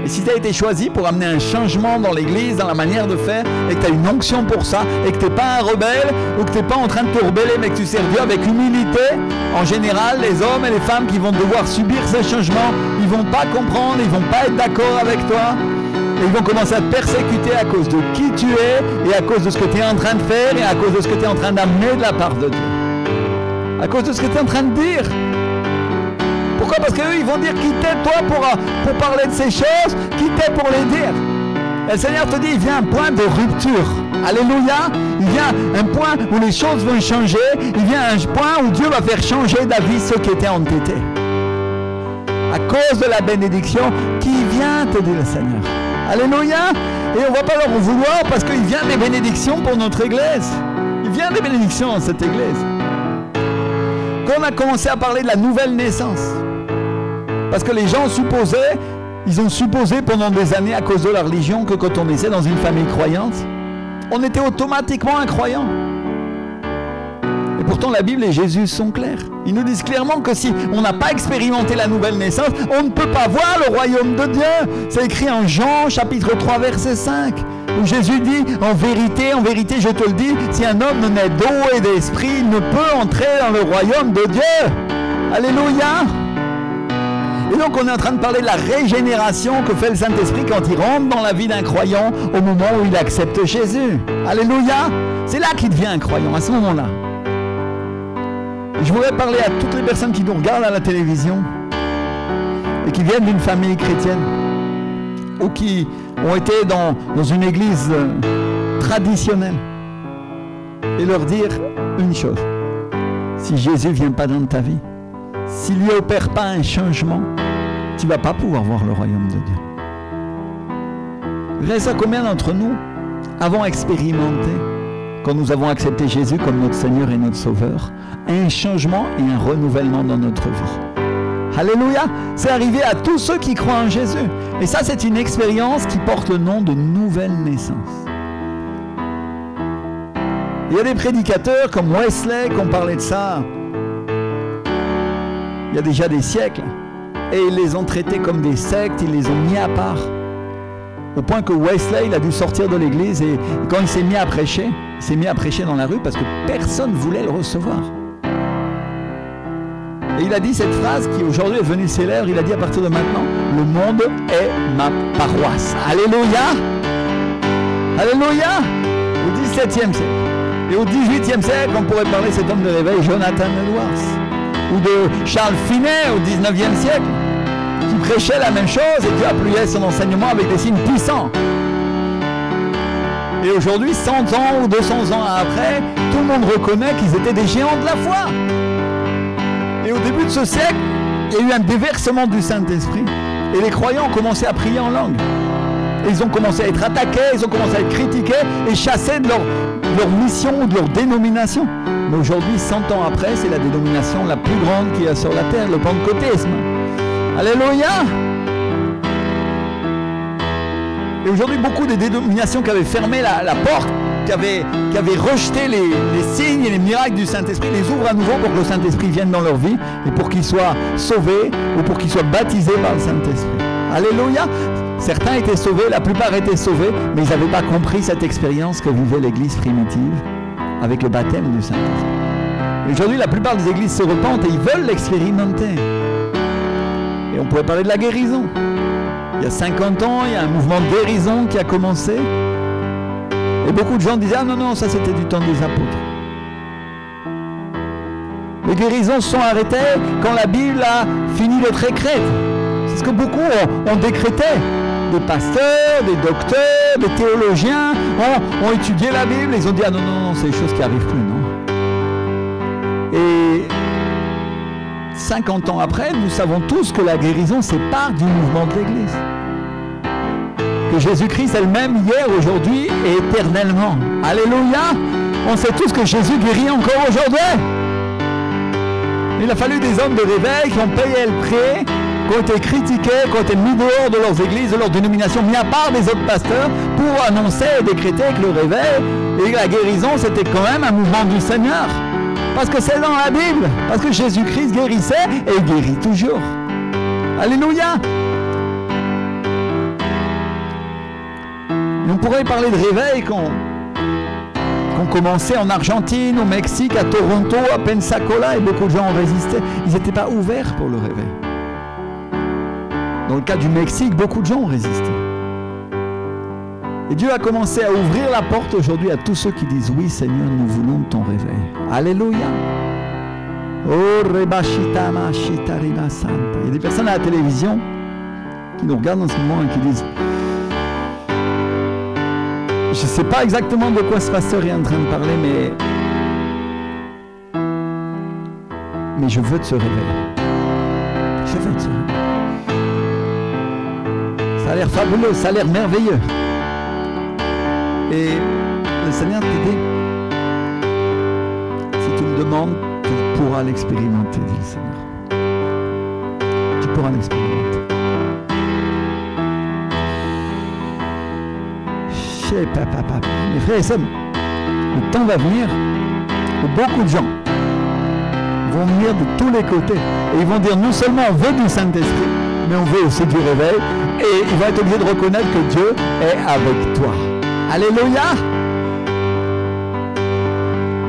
Et si tu as été choisi pour amener un changement dans l'Église, dans la manière de faire, et que tu as une onction pour ça, et que tu n'es pas un rebelle, ou que tu n'es pas en train de te rebeller, mais que tu sers Dieu avec humilité, en général, les hommes et les femmes qui vont devoir subir ces changements, ils ne vont pas comprendre, ils ne vont pas être d'accord avec toi. Et ils vont commencer à te persécuter à cause de qui tu es, et à cause de ce que tu es en train de faire, et à cause de ce que tu es en train d'amener de la part de Dieu. À cause de ce que tu es en train de dire. Pourquoi? Parce qu'eux, ils vont dire qui t'es toi pour parler de ces choses, qui t'es pour les dire. Et le Seigneur te dit, il vient un point de rupture. Alléluia. Il vient un point où les choses vont changer. Il vient un point où Dieu va faire changer d'avis ceux qui étaient entêtés. À cause de la bénédiction qui vient, te dit le Seigneur. Alléluia. Et on ne va pas leur vouloir parce qu'il vient des bénédictions pour notre Église. Il vient des bénédictions dans cette Église. Quand on a commencé à parler de la nouvelle naissance, parce que les gens supposaient, ils ont supposé pendant des années à cause de la religion que quand on naissait dans une famille croyante, on était automatiquement un croyant. Et pourtant la Bible et Jésus sont clairs. Ils nous disent clairement que si on n'a pas expérimenté la nouvelle naissance, on ne peut pas voir le royaume de Dieu. C'est écrit en Jean chapitre 3 verset 5. Où Jésus dit, en vérité, je te le dis, si un homme ne naît d'eau et d'esprit, il ne peut entrer dans le royaume de Dieu. Alléluia. Et donc on est en train de parler de la régénération que fait le Saint-Esprit quand il rentre dans la vie d'un croyant au moment où il accepte Jésus. Alléluia! C'est là qu'il devient un croyant, à ce moment-là. Je voudrais parler à toutes les personnes qui nous regardent à la télévision et qui viennent d'une famille chrétienne ou qui ont été dans une église traditionnelle et leur dire une chose. Si Jésus ne vient pas dans ta vie, s'il n'y opère pas un changement, tu ne vas pas pouvoir voir le royaume de Dieu. Vous savez ça, combien d'entre nous avons expérimenté, quand nous avons accepté Jésus comme notre Seigneur et notre Sauveur, un changement et un renouvellement dans notre vie. Alléluia! C'est arrivé à tous ceux qui croient en Jésus. Et ça, c'est une expérience qui porte le nom de nouvelle naissance. Il y a des prédicateurs comme Wesley qui ont parlé de ça il y a déjà des siècles. Et ils les ont traités comme des sectes, ils les ont mis à part. Au point que Wesley, il a dû sortir de l'église et quand il s'est mis à prêcher dans la rue parce que personne ne voulait le recevoir. Et il a dit cette phrase qui aujourd'hui est devenue célèbre, il a dit à partir de maintenant, le monde est ma paroisse. Alléluia! Alléluia! Au XVIIe siècle. Et au XVIIIe siècle, on pourrait parler de cet homme de réveil, Jonathan Edwards, ou de Charles Finney au XIXe siècle, qui prêchait la même chose et qui appuyait son enseignement avec des signes puissants. Et aujourd'hui, 100 ans ou 200 ans après, tout le monde reconnaît qu'ils étaient des géants de la foi. Et au début de ce siècle, il y a eu un déversement du Saint-Esprit. Et les croyants ont commencé à prier en langue. Et ils ont commencé à être attaqués, ils ont commencé à être critiqués et chassés de leur mission ou de leur dénomination. Mais aujourd'hui, 100 ans après, c'est la dénomination la plus grande qu'il y a sur la terre, le pentecôtisme. Alléluia! Et aujourd'hui, beaucoup de dénominations qui avaient fermé la porte, qui avaient rejeté les signes et les miracles du Saint-Esprit, les ouvrent à nouveau pour que le Saint-Esprit vienne dans leur vie et pour qu'ils soient sauvés ou pour qu'ils soient baptisés par le Saint-Esprit. Alléluia! Certains étaient sauvés, la plupart étaient sauvés, mais ils n'avaient pas compris cette expérience que vivait l'Église primitive avec le baptême du Saint-Esprit. Aujourd'hui, la plupart des églises se repentent et ils veulent l'expérimenter. Et on pourrait parler de la guérison. Il y a 50 ans, il y a un mouvement de guérison qui a commencé. Et beaucoup de gens disaient « Ah non, non, ça c'était du temps des apôtres ». Les guérisons se sont arrêtées quand la Bible a fini d'être écrite. C'est ce que beaucoup ont décrété. Des pasteurs, des docteurs, des théologiens ont étudié la Bible et ils ont dit « Ah non, non, non, c'est des choses qui n'arrivent plus, non ». Et 50 ans après, nous savons tous que la guérison, c'est part du mouvement de l'Église. Que Jésus-Christ est le même hier, aujourd'hui et éternellement. Alléluia! On sait tous que Jésus guérit encore aujourd'hui. Il a fallu des hommes de réveil qui ont payé le prix, qui ont été critiqués, qui ont été mis dehors de leurs églises, de leurs dénominations, mis à part des autres pasteurs, pour annoncer et décréter que le réveil et la guérison, c'était quand même un mouvement du Seigneur. Parce que c'est dans la Bible, parce que Jésus-Christ guérissait et il guérit toujours. Alléluia! Et on pourrait parler de réveil qu'on commençait en Argentine, au Mexique, à Toronto, à Pensacola, et beaucoup de gens ont résisté. Ils n'étaient pas ouverts pour le réveil. Dans le cas du Mexique, beaucoup de gens ont résisté. Et Dieu a commencé à ouvrir la porte aujourd'hui à tous ceux qui disent « Oui Seigneur, nous voulons ton réveil. » Alléluia. Oh, Rebashita Mashita Riba Santa. Il y a des personnes à la télévision qui nous regardent en ce moment et qui disent « Je ne sais pas exactement de quoi ce pasteur est en train de parler, mais je veux te réveiller. Je veux te réveiller. Ça a l'air fabuleux, ça a l'air merveilleux. Et le Seigneur te dit, si tu me demandes, tu pourras l'expérimenter, dit le Seigneur. Tu pourras l'expérimenter. Mes frères et sœurs, le temps va venir où beaucoup de gens vont venir de tous les côtés et ils vont dire non seulement on veut du Saint-Esprit, mais on veut aussi du réveil et ils vont être obligés de reconnaître que Dieu est avec toi. Alléluia!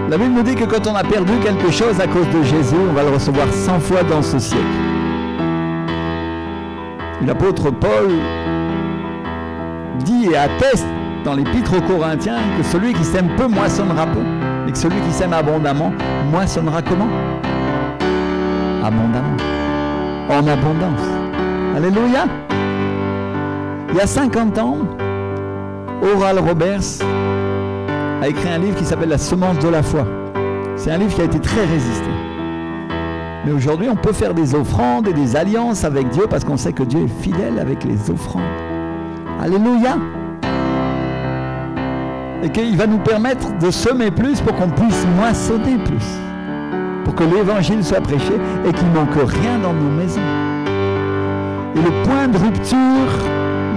La Bible nous dit que quand on a perdu quelque chose à cause de Jésus, on va le recevoir 100 fois dans ce siècle. L'apôtre Paul dit et atteste dans l'épître aux Corinthiens que celui qui sème peu moissonnera peu, et que celui qui sème abondamment moissonnera comment? Abondamment, en abondance. Alléluia. Il y a 50 ans, Oral Roberts a écrit un livre qui s'appelle La semence de la foi. C'est un livre qui a été très résisté. Mais aujourd'hui, on peut faire des offrandes et des alliances avec Dieu parce qu'on sait que Dieu est fidèle avec les offrandes. Alléluia. Et qu'il va nous permettre de semer plus pour qu'on puisse moissonner plus. Pour que l'évangile soit prêché et qu'il ne manque rien dans nos maisons. Et le point de rupture,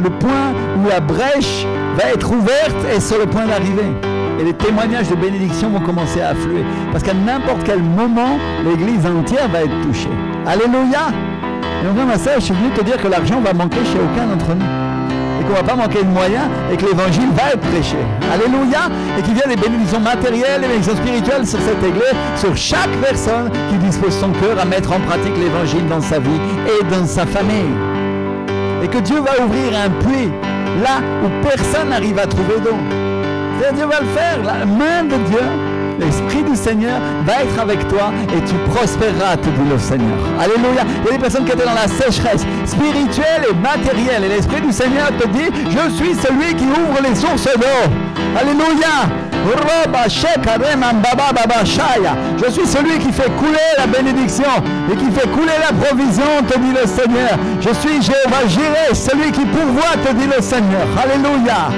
le point où la brèche va être ouverte est sur le point d'arrivée. Et les témoignages de bénédiction vont commencer à affluer. Parce qu'à n'importe quel moment, l'Église entière va être touchée. Alléluia. Et donc, ma sœur, je suis venu te dire que l'argent va manquer chez aucun d'entre nous. Et qu'on ne va pas manquer de moyens et que l'Évangile va être prêché. Alléluia. Et qu'il y a des bénédictions matérielles, des bénédictions spirituelles sur cette Église, sur chaque personne qui dispose son cœur à mettre en pratique l'Évangile dans sa vie et dans sa famille. Et que Dieu va ouvrir un puits là où personne n'arrive à trouver d'eau. Dieu va le faire, la main de Dieu, l'Esprit du Seigneur va être avec toi et tu prospéreras, te dit le Seigneur. Alléluia. Il y a des personnes qui étaient dans la sécheresse spirituelle et matérielle et l'Esprit du Seigneur te dit, je suis celui qui ouvre les sources d'eau. Alléluia. Je suis celui qui fait couler la bénédiction et qui fait couler la provision, te dit le Seigneur. Je suis Jéhovah Jireh, celui qui pourvoit, te dit le Seigneur. Alléluia.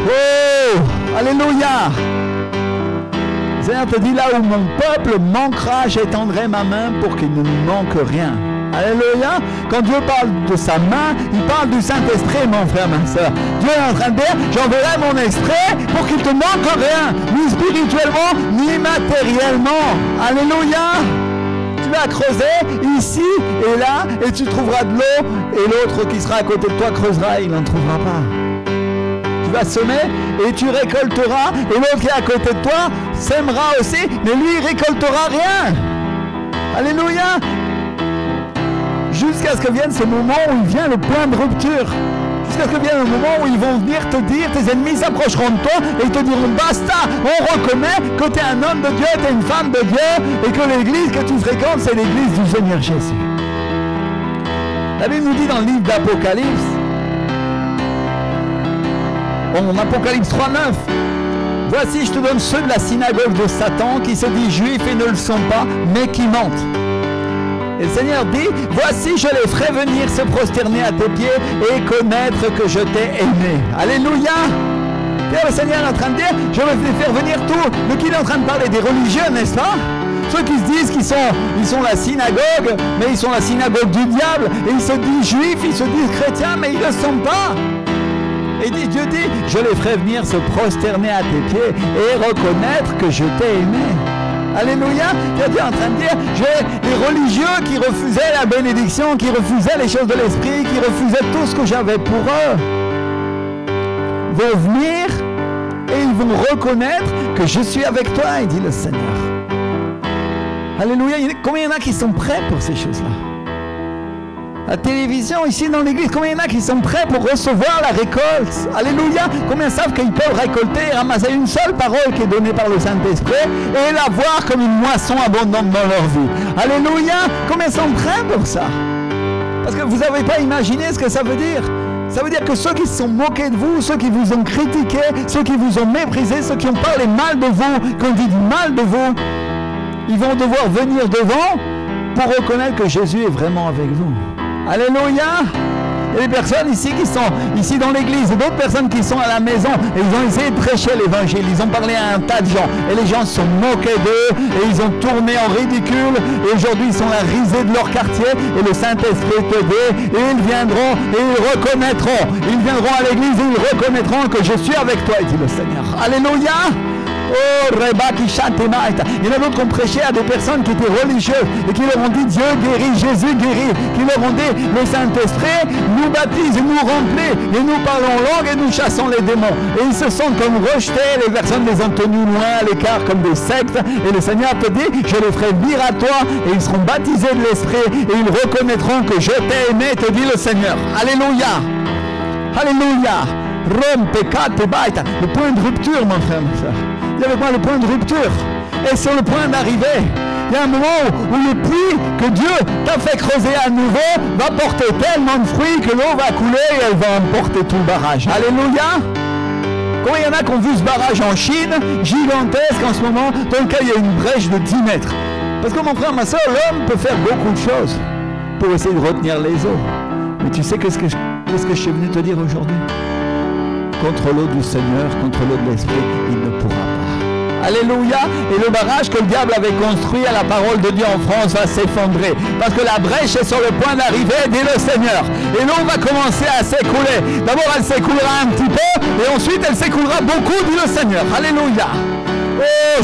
Oh, alléluia. Le Seigneur te dit, là où mon peuple manquera, j'étendrai ma main pour qu'il ne nous manque rien. Alléluia. Quand Dieu parle de sa main, il parle du Saint-Esprit, mon frère, ma soeur. Dieu est en train de dire, j'enverrai mon esprit pour qu'il ne te manque rien, ni spirituellement, ni matériellement. Alléluia. Tu vas creuser ici et là, et tu trouveras de l'eau, et l'autre qui sera à côté de toi creusera, et il n'en trouvera pas. Tu vas semer et tu récolteras, et l'autre qui est à côté de toi sèmera aussi, mais lui il récoltera rien. Alléluia. Jusqu'à ce que vienne ce moment où il vient le point de rupture, jusqu'à ce que vienne le moment où ils vont venir te dire, tes ennemis s'approcheront de toi et ils te diront basta, on reconnaît que tu es un homme de Dieu, tu es une femme de Dieu et que l'église que tu fréquentes c'est l'église du Seigneur Jésus. La Bible nous dit dans le livre d'Apocalypse, en Apocalypse 3:9, voici je te donne ceux de la synagogue de Satan qui se disent juifs et ne le sont pas, mais qui mentent. Et le Seigneur dit, voici je les ferai venir se prosterner à tes pieds et connaître que je t'ai aimé. Alléluia. Et le Seigneur est en train de dire, je vais les faire venir tous. Donc il est en train de parler des religieux, n'est-ce pas? Ceux qui se disent qu'ils sont la synagogue, mais ils sont la synagogue du diable. Et ils se disent juifs, ils se disent chrétiens, mais ils ne le sont pas. Et Dieu dit, je les ferai venir se prosterner à tes pieds et reconnaître que je t'ai aimé. Alléluia. Dieu est en train de dire, j'ai les religieux qui refusaient la bénédiction, qui refusaient les choses de l'esprit, qui refusaient tout ce que j'avais pour eux, vont venir et ils vont reconnaître que je suis avec toi, il dit le Seigneur. Alléluia. Combien il y en a qui sont prêts pour ces choses-là? La télévision, ici dans l'église, combien il y en a qui sont prêts pour recevoir la récolte? Alléluia. Combien savent qu'ils peuvent récolter et ramasser une seule parole qui est donnée par le Saint-Esprit et la voir comme une moisson abondante dans leur vie? Alléluia. Combien sont prêts pour ça? Parce que vous n'avez pas imaginé ce que ça veut dire. Ça veut dire que ceux qui se sont moqués de vous, ceux qui vous ont critiqué, ceux qui vous ont méprisé, ceux qui ont parlé mal de vous, qui ont dit du mal de vous, ils vont devoir venir devant pour reconnaître que Jésus est vraiment avec vous. Alléluia. Il y a des personnes ici qui sont ici dans l'église et d'autres personnes qui sont à la maison et ils ont essayé de prêcher l'évangile, ils ont parlé à un tas de gens et les gens se sont moqués d'eux et ils ont tourné en ridicule et aujourd'hui ils sont la risée de leur quartier et le Saint-Esprit te dit et ils viendront et ils reconnaîtront, ils viendront à l'église et ils reconnaîtront que je suis avec toi, dit le Seigneur. Alléluia. Oh, Reba qui chante et maïta. Il y en a d'autres qui ont prêché à des personnes qui étaient religieuses et qui leur ont dit Dieu guérit, Jésus guérit. Qui leur ont dit le Saint-Esprit nous baptise et nous remplit et nous parlons langue et nous chassons les démons. Et ils se sentent comme rejetés, les personnes les ont tenus loin à l'écart comme des sectes. Et le Seigneur te dit je les ferai venir à toi et ils seront baptisés de l'Esprit et ils reconnaîtront que je t'ai aimé, te dit le Seigneur. Alléluia. Alléluia. Rome, peccate, baita. Le point de rupture, mon frère, ma soeur. Il y a avec moi le point de rupture. Et sur le point d'arrivée. Il y a un moment où le puits que Dieu t'a fait creuser à nouveau va porter tellement de fruits que l'eau va couler et elle va emporter tout le barrage. Alléluia. Combien il y en a qui ont vu ce barrage en Chine, gigantesque en ce moment, dans lequel il y a une brèche de 10 mètres. Parce que mon frère, ma soeur, l'homme peut faire beaucoup de choses pour essayer de retenir les eaux. Mais tu sais qu'est-ce que je suis venu te dire aujourd'hui? Contre l'eau du Seigneur, contre l'eau de l'Esprit, il ne pourra pas. Alléluia. Et le barrage que le diable avait construit à la parole de Dieu en France va s'effondrer. Parce que la brèche est sur le point d'arriver, dit le Seigneur. Et l'eau va commencer à s'écouler. D'abord, elle s'écoulera un petit peu, et ensuite, elle s'écoulera beaucoup, dit le Seigneur. Alléluia. Oh,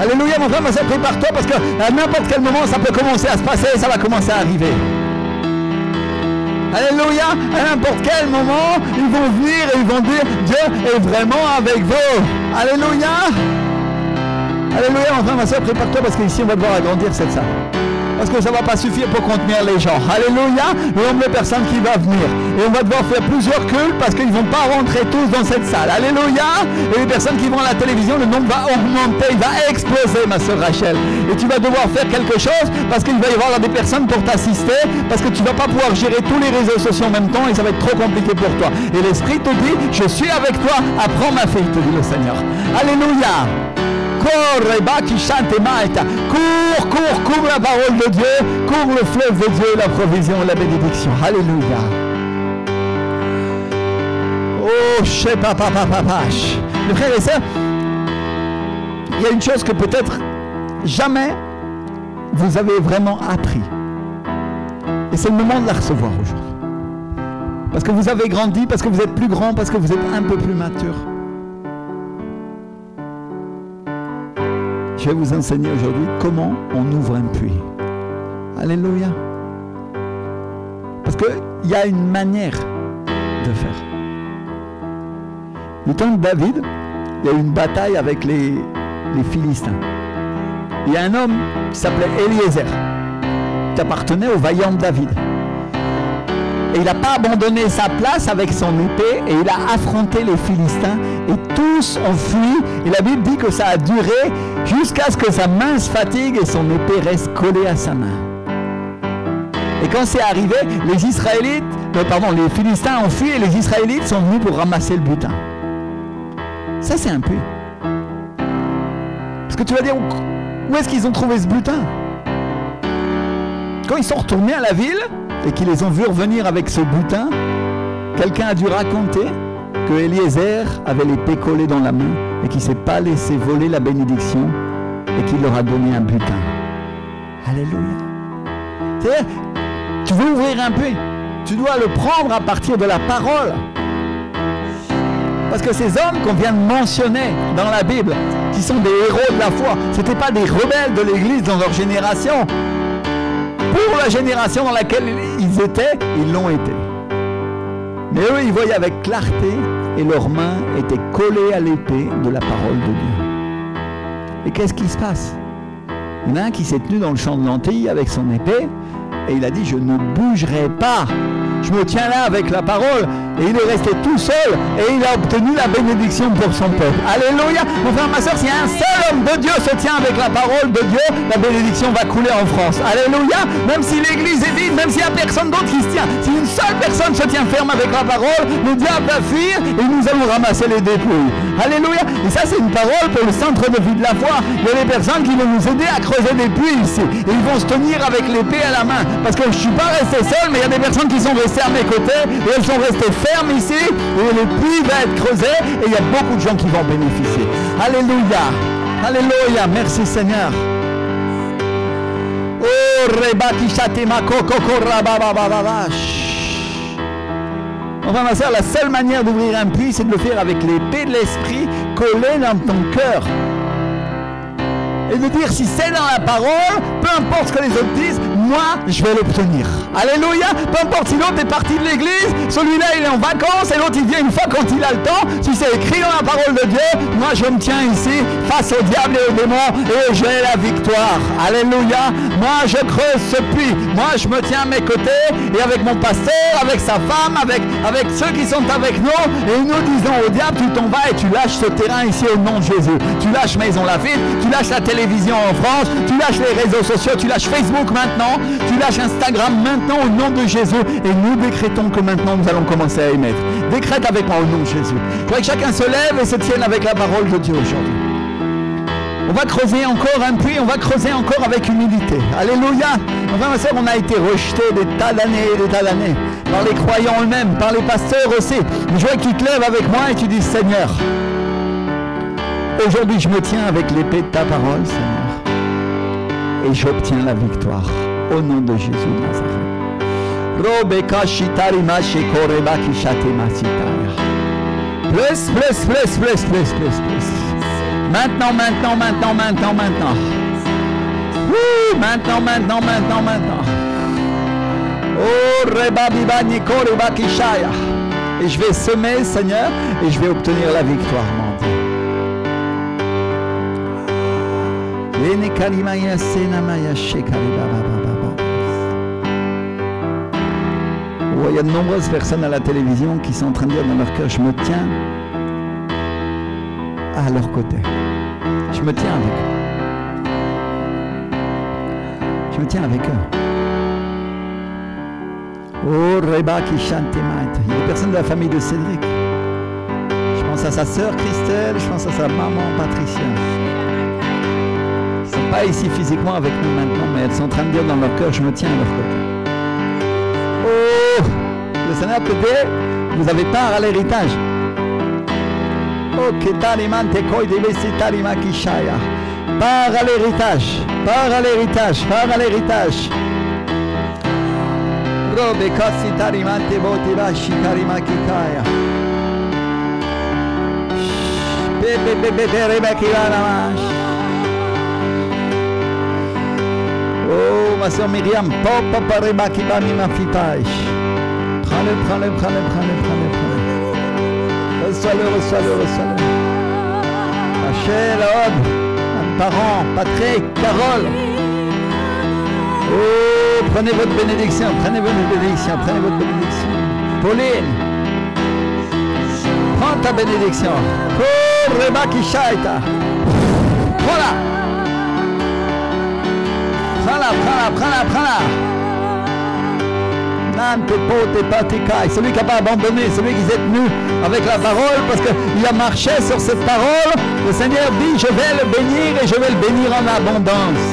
alléluia, mon frère, mais ça prépare-toi parce qu'à n'importe quel moment, ça peut commencer à se passer et ça va commencer à arriver. Alléluia, à n'importe quel moment, ils vont venir et ils vont dire Dieu est vraiment avec vous. Alléluia. Alléluia, mon frère, ma soeur, prépare-toi parce qu'ici, on va devoir agrandir cette salle. Parce que ça ne va pas suffire pour contenir les gens. Alléluia, le nombre de personnes qui va venir. Et on va devoir faire plusieurs cultes parce qu'ils ne vont pas rentrer tous dans cette salle. Alléluia. Et les personnes qui vont à la télévision, le nombre va augmenter, il va exploser, ma soeur Rachel. Et tu vas devoir faire quelque chose parce qu'il va y avoir des personnes pour t'assister, parce que tu ne vas pas pouvoir gérer tous les réseaux sociaux en même temps et ça va être trop compliqué pour toi. Et l'Esprit te dit, je suis avec toi, apprends ma fille, te dit le Seigneur. Alléluia. Cours la parole de Dieu, cours le fleuve de Dieu, la provision, la bénédiction. Alléluia. Oh, mes frères et sœurs, il y a une chose que peut-être jamais vous avez vraiment appris. Et c'est le moment de la recevoir aujourd'hui. Parce que vous avez grandi, parce que vous êtes plus grand, parce que vous êtes un peu plus mature. Je vais vous enseigner aujourd'hui comment on ouvre un puits. Alléluia. Parce qu'il y a une manière de faire. Le temps de David, il y a eu une bataille avec les Philistins. Il y a un homme qui s'appelait Eliezer, qui appartenait au vaillant David. Et il n'a pas abandonné sa place avec son épée et il a affronté les Philistins et tous ont fui. Et la Bible dit que ça a duré jusqu'à ce que sa main se fatigue et son épée reste collée à sa main. Et quand c'est arrivé, les Philistins ont fui et les Israélites sont venus pour ramasser le butin. Ça, c'est un puits. Parce que tu vas dire, où est-ce qu'ils ont trouvé ce butin? Quand ils sont retournés à la ville et qu'ils les ont vus revenir avec ce butin, quelqu'un a dû raconter que Eliezer avait l'épée collée dans la main et qu'il ne s'est pas laissé voler la bénédiction et qu'il leur a donné un butin. Alléluia. C'est-à-dire, tu veux ouvrir un puits, tu dois le prendre à partir de la parole. Parce que ces hommes qu'on vient de mentionner dans la Bible, qui sont des héros de la foi, ce n'étaient pas des rebelles de l'Église dans leur génération. Pour la génération dans laquelle ils étaient, ils l'ont été. Mais eux, ils voyaient avec clarté et leurs mains étaient collées à l'épée de la parole de Dieu. Et qu'est-ce qui se passe? Il y en a un qui s'est tenu dans le champ de lentilles avec son épée et il a dit « Je ne bougerai pas, je me tiens là avec la parole ». Et il est resté tout seul et il a obtenu la bénédiction pour son peuple. Alléluia. Mon frère, ma soeur, si un seul homme de Dieu se tient avec la parole de Dieu, la bénédiction va couler en France. Alléluia. Même si l'église est vide, même s'il n'y a personne d'autre qui se tient, si une seule personne se tient ferme avec la parole, le diable va fuir et nous allons ramasser les dépouilles. Alléluia. Et ça, c'est une parole pour le centre de vie de la foi. Il y a des personnes qui vont nous aider à creuser des puits ici. Et ils vont se tenir avec l'épée à la main. Parce que je ne suis pas resté seul, mais il y a des personnes qui sont restées à mes côtés et elles sont restées ferme ici et le puits va être creusé et il y a beaucoup de gens qui vont bénéficier. Alléluia. Alléluia. Merci Seigneur. Oh, Enfin, ma soeur, la seule manière d'ouvrir un puits, c'est de le faire avec l'épée de l'esprit collée dans ton cœur. Et de dire, si c'est dans la parole, peu importe ce que les autres disent, moi, je vais l'obtenir. Alléluia. Peu importe si l'autre est parti de l'église, celui-là, il est en vacances, et l'autre, il vient une fois quand il a le temps. Si c'est écrit dans la parole de Dieu, moi, je me tiens ici, face au diable et aux démons, et j'ai la victoire. Alléluia. Moi, je creuse ce puits. Moi, je me tiens à mes côtés, et avec mon pasteur, avec sa femme, avec ceux qui sont avec nous, et nous disons au diable, tu t'en vas et tu lâches ce terrain ici au nom de Jésus. Tu lâches Maison Lafitte, tu lâches la télévision en France, tu lâches les réseaux sociaux, tu lâches Facebook maintenant, tu lâches Instagram maintenant au nom de Jésus, et nous décrétons que maintenant nous allons commencer à émettre. Décrète avec moi au nom de Jésus. Je voudrais que chacun se lève et se tienne avec la parole de Dieu aujourd'hui. On va creuser encore un puits, on va creuser encore avec humilité. Alléluia. Enfin ma soeur, on a été rejeté des tas d'années par les croyants eux-mêmes, par les pasteurs aussi. Je voudrais que tu te lèves avec moi et tu dis, Seigneur, aujourd'hui je me tiens avec l'épée de ta parole, Seigneur, et j'obtiens la victoire au nom de Jésus de Nazareth. Plus. Maintenant. Oui, maintenant. Oh, et je vais semer, Seigneur, et je vais obtenir la victoire, mon Dieu. Oh, il y a de nombreuses personnes à la télévision qui sont en train de dire dans leur cœur, je me tiens à leur côté. Je me tiens avec eux. Je me tiens avec eux. Oh, Reba qui chante maître. Il y a des personnes de la famille de Cédric. Je pense à sa sœur Christelle, je pense à sa maman Patricia. Ils ne sont pas ici physiquement avec nous maintenant, mais elles sont en train de dire dans leur cœur, je me tiens à leur côté. Oh, le Seigneur peut dire, vous avez part à l'héritage. Oh, que talimante koi devesi talima kishaya. Part à l'héritage. Robe kasi talimante botibashi talimakikaya. Bebe rebekilana. Oh, ma soeur Myriam, papa rebakibani ma fitage. Prends-le. Reçois-le. Rachel, Aude, un parent, Patrick, Carole. Oh, prenez votre bénédiction. Pauline, prends ta bénédiction. Oh, Reba Kishaita. Voilà. Prends-la. Celui qui n'a pas abandonné, celui qui s'est tenu avec la parole parce qu'il a marché sur cette parole, le Seigneur dit, je vais le bénir et je vais le bénir en abondance.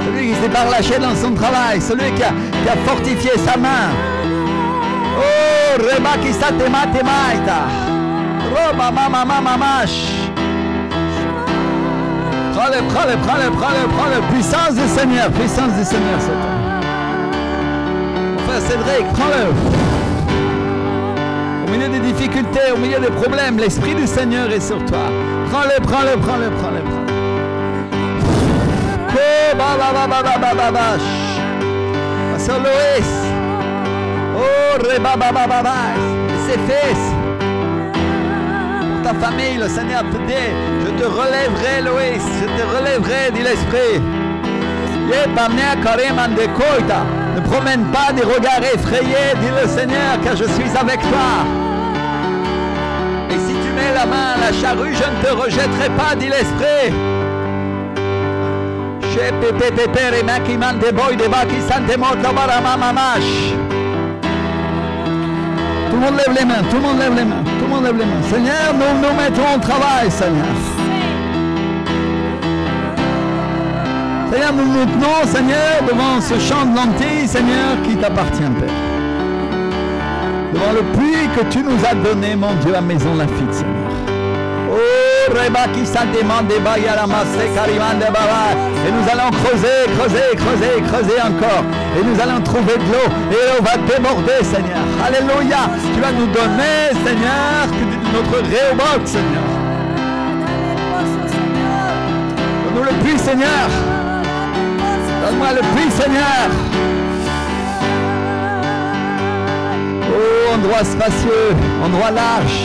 Celui qui s'est pas relâché dans son travail, celui qui a fortifié sa main. Oh, Reba qui s'atemaitemaita. Roba mamash. Prends-le. Puissance du Seigneur, c'est toi. Cédric, prends-le. Au milieu des difficultés, au milieu des problèmes, l'Esprit du Seigneur est sur toi. Prends-le. Pasteur Loïs. Oh, rebabababa. Ses fils. Pour ta famille, le Seigneur te dit, je te relèverai, Loïs. Je te relèverai, dit l'Esprit. Ne promène pas des regards effrayés, dit le Seigneur, car je suis avec toi. Et si tu mets la main à la charrue, je ne te rejetterai pas, dit l'Esprit. Tout le monde lève les mains. Seigneur, nous mettons au travail, Seigneur. Seigneur, nous nous tenons, Seigneur, devant ce champ de lentilles, Seigneur, qui t'appartient, Père. Devant le puits que tu nous as donné, mon Dieu, à Maison Lafitte, Seigneur. Oh, Rebaki Santemande Bayaramase Karimande Baba. Et nous allons creuser encore. Et nous allons trouver de l'eau. Et l'eau va déborder, Seigneur. Alléluia. Tu vas nous donner, Seigneur, notre Rehoboth, Seigneur. Donne-nous le puits, Seigneur. Donne-moi le puits, Seigneur. Oh, endroit spacieux, endroit large,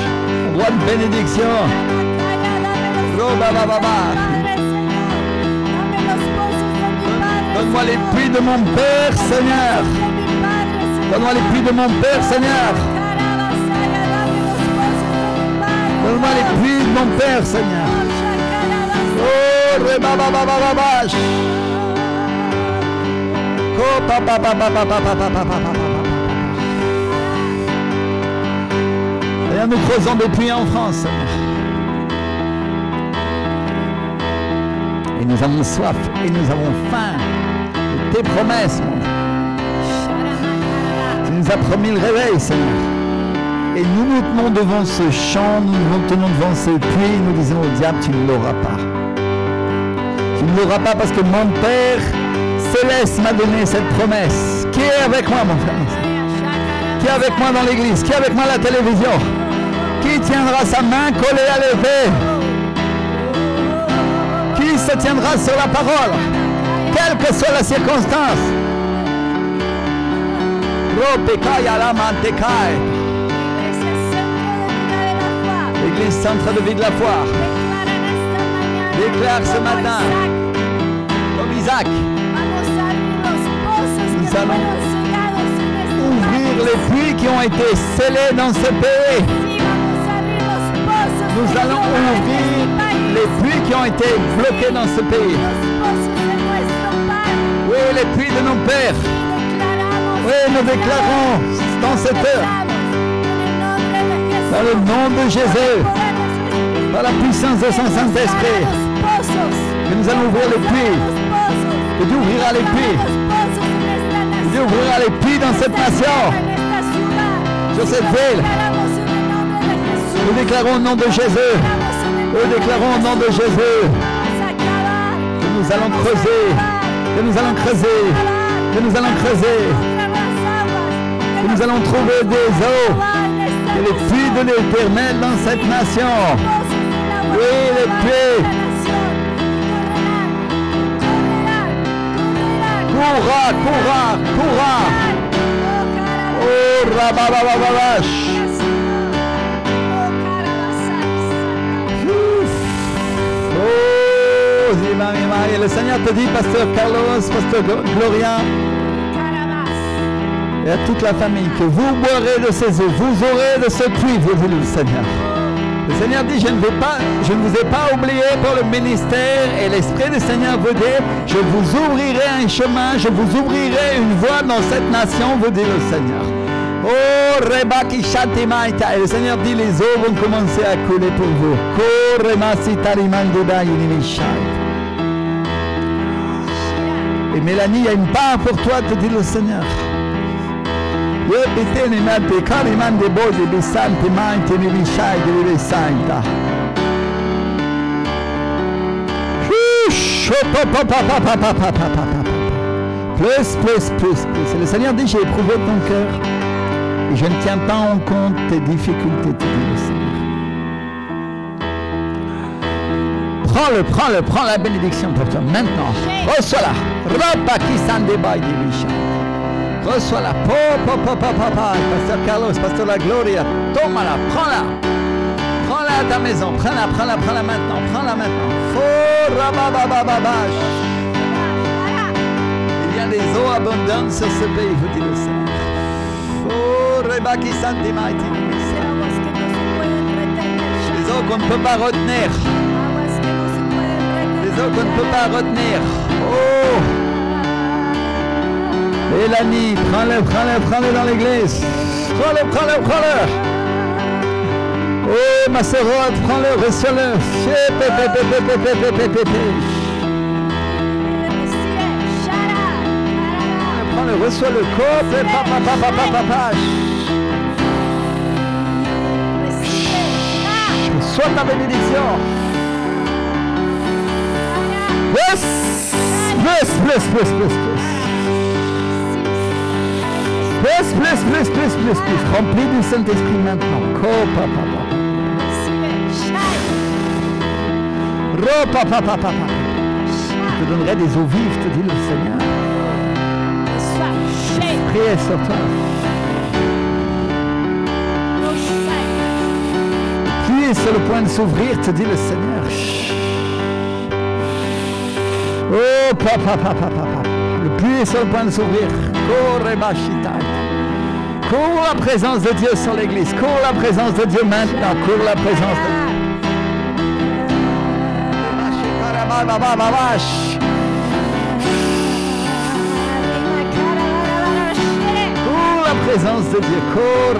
endroit de bénédiction. Donne-moi les puits de mon Père, Seigneur. Donne-moi les puits de mon Père, Seigneur. Donne-moi les puits de mon Père, Seigneur. Oh, rebababababash. Oh, papa, papa, papa, papa, papa. Nous creusons des puits en France. Et nous avons soif et nous avons faim de tes promesses, mon Dieu. Tu nous as promis le réveil, Seigneur. Et nous nous tenons devant ce champ, nous nous tenons devant ce puits, nous disons au diable, tu ne l'auras pas. Tu ne l'auras pas parce que mon Père Céleste m'a donné cette promesse. Qui est avec moi, mon frère? Qui est avec moi dans l'église? Qui est avec moi à la télévision? Qui tiendra sa main collée à l'épée? Qui se tiendra sur la parole, quelle que soit la circonstance? L'église centre de vie de la foi déclare ce matin, comme Isaac, nous allons ouvrir les puits qui ont été scellés dans ce pays. Nous allons ouvrir les puits qui ont été bloqués dans ce pays. Oui, les puits de nos pères. Oui, nous déclarons dans cette heure, dans le nom de Jésus, par la puissance de son Saint-Esprit, que nous allons ouvrir les puits. Que Dieu ouvrira les puits. Que Dieu ouvrira les puits dans cette nation, sur cette ville. Nous déclarons au nom de Jésus. Nous déclarons au nom de Jésus que nous allons creuser, que nous allons creuser, que nous allons creuser, que nous allons trouver des eaux et les puits de l'Éternel dans cette nation. Oui, les puits. Courra, courra, courra. Oh, rababababash. Et le Seigneur te dit, pasteur Carlos, pasteur Gloria, et à toute la famille, que vous boirez de ces eaux, vous aurez de ce puits, vous dit le Seigneur. Le Seigneur dit, je ne vous ai pas oublié pour le ministère, et l'Esprit du Seigneur vous dit, je vous ouvrirai un chemin, je vous ouvrirai une voie dans cette nation, vous dit le Seigneur. Oh, Rebaki Shatimaita. Et le Seigneur dit, les eaux vont commencer à couler pour vous. Et Mélanie, il y a une part pour toi, te dit le Seigneur. Plus. Et le Seigneur dit, j'ai éprouvé ton cœur. Et je ne tiens pas en compte tes difficultés, te dit le Seigneur. Prends la bénédiction pour toi maintenant. Reçois-la. Reçois-la. Pasteur Carlos, Pasteur La Gloria, toma-la, prends-la. Prends-la à ta maison. Prends-la maintenant. Il y a des eaux abondantes sur ce pays, vous dit le Seigneur. Les eaux qu'on ne peut pas retenir. Les eaux qu'on ne peut pas retenir. Oh! Mélanie, prends-le dans l'église. Prends-le. Oh, ma sœur, prends-le, reçois-le. Prends-le, reçois-le. Papa. Reçois ta bénédiction. Plus, plus, plus, plus, plus, plus. Plus, plus, plus, plus, plus, plus. Rempli du Saint-Esprit maintenant. Je te donnerai des eaux vives, te dit le Seigneur. Priez sur toi. Puis sur le point de s'ouvrir, te dit le Seigneur. Oh, papa. Le puits est sur le point de s'ouvrir. Cours la présence de Dieu sur l'église. Cours la présence de Dieu maintenant. Cours la présence de Dieu. Cours la présence de Dieu. Cours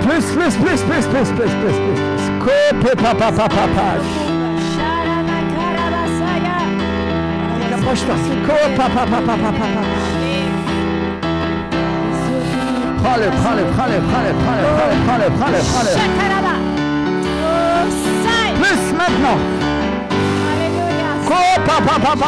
plus. Coupe, papa. Approche-toi. Coupe, papa. Prends-le. Plus maintenant. Coupe, papa.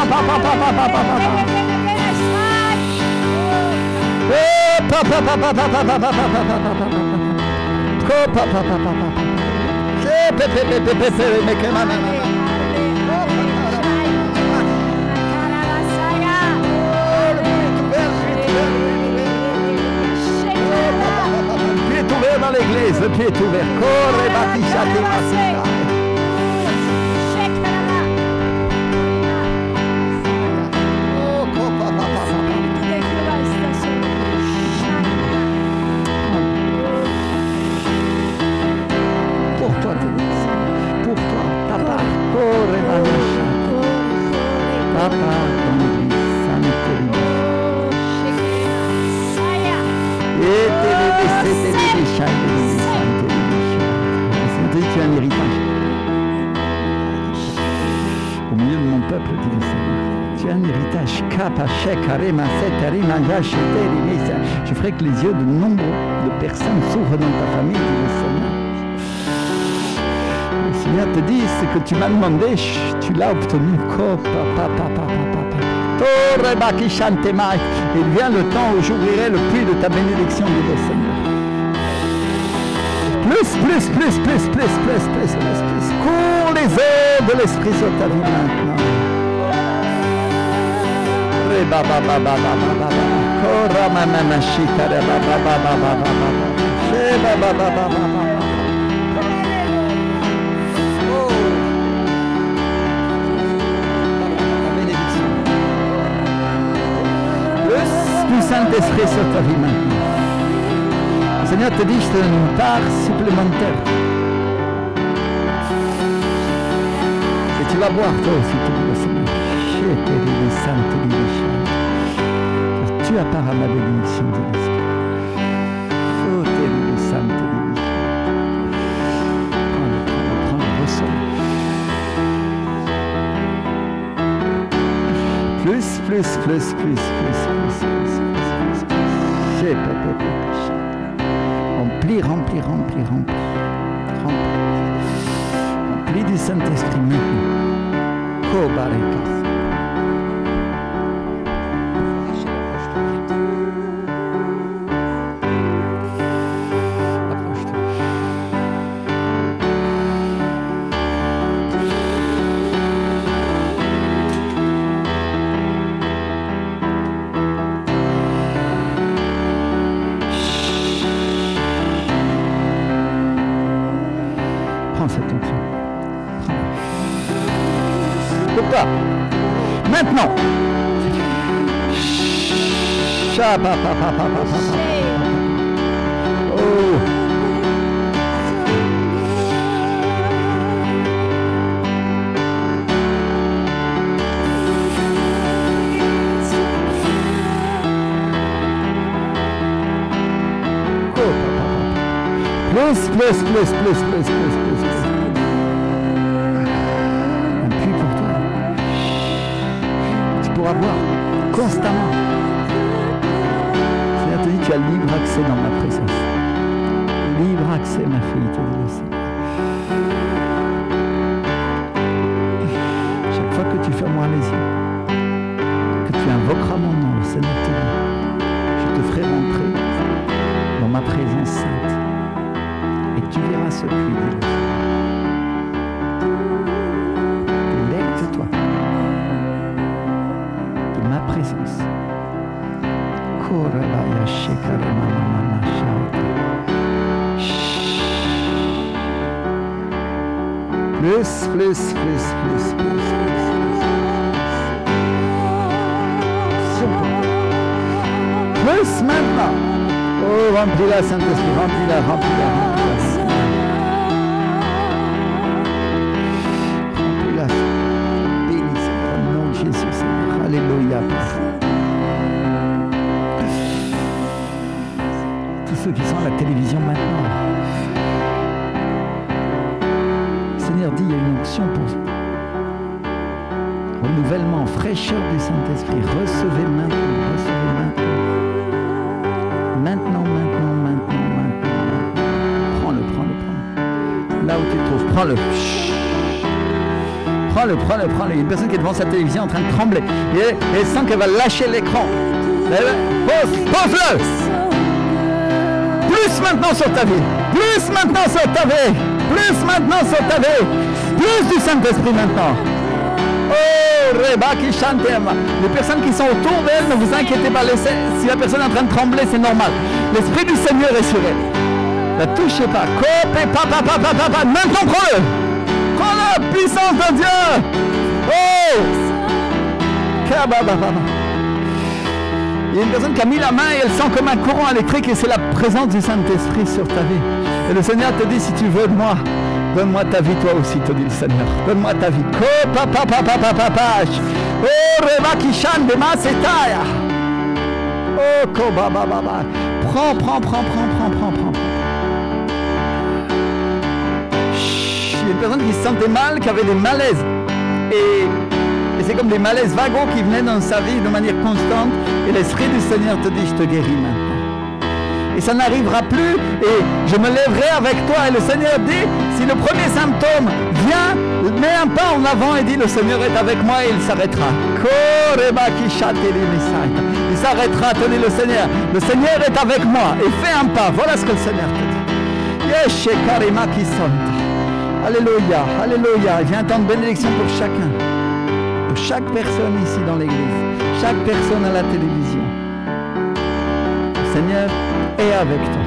Dans l'église, le pied est ouvert. Pour toi, ta part. Ta part dans l'église. Tu as un héritage. Au milieu de mon peuple, dit le Seigneur. Tu as un héritage. Je ferai que les yeux de nombre de personnes s'ouvrent dans ta famille, dit le Seigneur. Le Seigneur te dit, ce que tu m'as demandé, tu l'as obtenu. Il vient le temps où j'ouvrirai le puits de ta bénédiction, dit le Seigneur. Plus. Cours les eaux de l'Esprit sur ta vie maintenant. Plus du Saint-Esprit sur ta vie maintenant. Le Seigneur te dit, je te donne une part supplémentaire. Et tu vas boire toi aussi, te dit le Seigneur. Car tu as part à ma bénédiction, dit l'Esprit. Prends, reçois. Plus. Remplis du Saint-Esprit maintenant. Kobareka. Maintenant. Oh. Plus. Un puits pour toi. Tu pourras boire constamment. Seigneur te dit, tu as libre accès dans ma présence. Libre accès, ma fille, te dit le Seigneur. Chaque fois que tu fermeras les yeux, que tu invoqueras mon nom, le Seigneur te dit, je te ferai rentrer dans ma présence sainte. Et tu verras ce puits, dit le Seigneur. Délecte-toi de ma présence. Plus. Plus maintenant. Oh, remplis-la, Saint-Esprit, remplis-la. Remplis-la, bénis au nom de Jésus, Seigneur. Alléluia. Tous ceux qui sont à la télévision maintenant. Seigneur dit, il y a une onction pour renouvellement, fraîcheur du Saint-Esprit. Recevez maintenant. Maintenant. Prends-le. Là où tu te trouves, prends-le. Prends-le. Il y a une personne qui est devant sa télévision en train de trembler. Et elle sent qu'elle va lâcher l'écran. Pose-le. Plus maintenant sur ta vie. Plus maintenant sur ta vie. Plus du Saint-Esprit maintenant. Oh, Reba qui chante. Les personnes qui sont autour d'elle, ne vous inquiétez pas. Si la personne est en train de trembler, c'est normal. L'Esprit du Seigneur est sur elle. Ne la touchez pas. Maintenant, prends-le. Prends la puissance de Dieu. Oh. Il y a une personne qui a mis la main et elle sent comme un courant électrique et c'est la présence du Saint-Esprit sur ta vie. Et le Seigneur te dit, si tu veux de moi, donne-moi ta vie toi aussi, te dit le Seigneur. Donne-moi ta vie. Oh, Reba qui chante de ma setaya. Oh, Kobababa. Prends. Il y a une personne qui se sentait mal, qui avait des malaises. Et c'est comme des malaises wagons qui venaient dans sa vie de manière constante. Et l'Esprit du Seigneur te dit, je te guéris maintenant. Et ça n'arrivera plus. Et je me lèverai avec toi. Et le Seieur dit, si le premier symptôme vient, mets un pas en avant et dis, le Seigneur est avec moi et il s'arrêtera. Il s'arrêtera, tenez le Seigneur. Le Seigneur est avec moi. Et fais un pas. Voilà ce que le Seigneur te dit. Alléluia. Il y a un temps de bénédiction pour chacun. Pour chaque personne ici dans l'église. Chaque personne à la télévision. Le Seigneur est avec toi.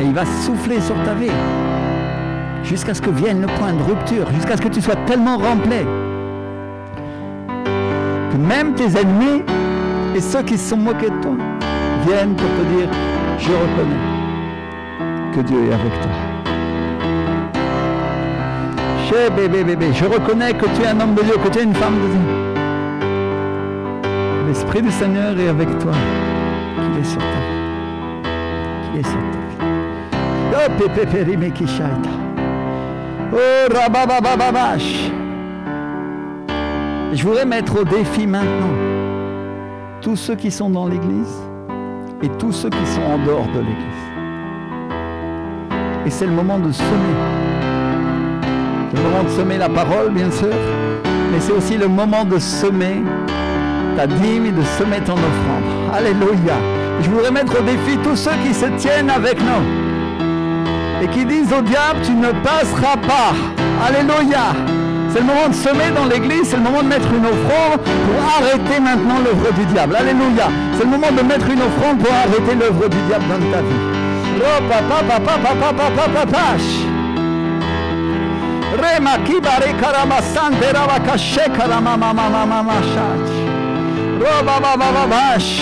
Et il va souffler sur ta vie. Jusqu'à ce que vienne le point de rupture. Jusqu'à ce que tu sois tellement rempli. Que même tes ennemis et ceux qui se sont moqués de toi viennent pour te dire, je reconnais que Dieu est avec toi. Bébé, je reconnais que tu es un homme de Dieu, que tu es une femme de Dieu. L'Esprit du Seigneur est avec toi, qu'il est sur ta vie. Oh, pépé, qui chaita. Oh, rababababash. Je voudrais mettre au défi maintenant tous ceux qui sont dans l'église et tous ceux qui sont en dehors de l'église. Et c'est le moment de semer. C'est le moment de semer la parole, bien sûr, mais c'est aussi le moment de semer ta dîme et de semer ton offrande. Alléluia. Je voudrais mettre au défi tous ceux qui se tiennent avec nous et qui disent au diable, tu ne passeras pas. Alléluia. C'est le moment de semer dans l'église, c'est le moment de mettre une offrande pour arrêter maintenant l'œuvre du diable. Alléluia. C'est le moment de mettre une offrande pour arrêter l'œuvre du diable dans ta vie. Rema kibare karamasante ravakashe karamamamamamamashach. Roba babababash.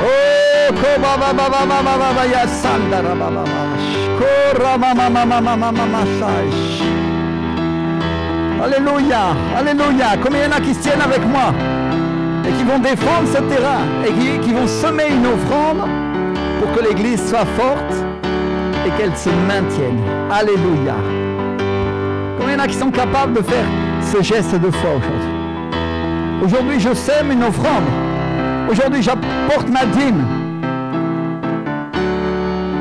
Oh kobababababababa yasanda rabababash. Koramamamamamamamashach. Alléluia, alléluia. Combien il y en a qui se tiennent avec moi et qui vont défendre ce terrain et qui vont semer une offrande pour que l'église soit forte et qu'elles se maintiennent. Alléluia. Combien il y en a qui sont capables de faire ce geste de foi aujourd'hui? Aujourd'hui, je sème une offrande. Aujourd'hui, j'apporte ma dîme.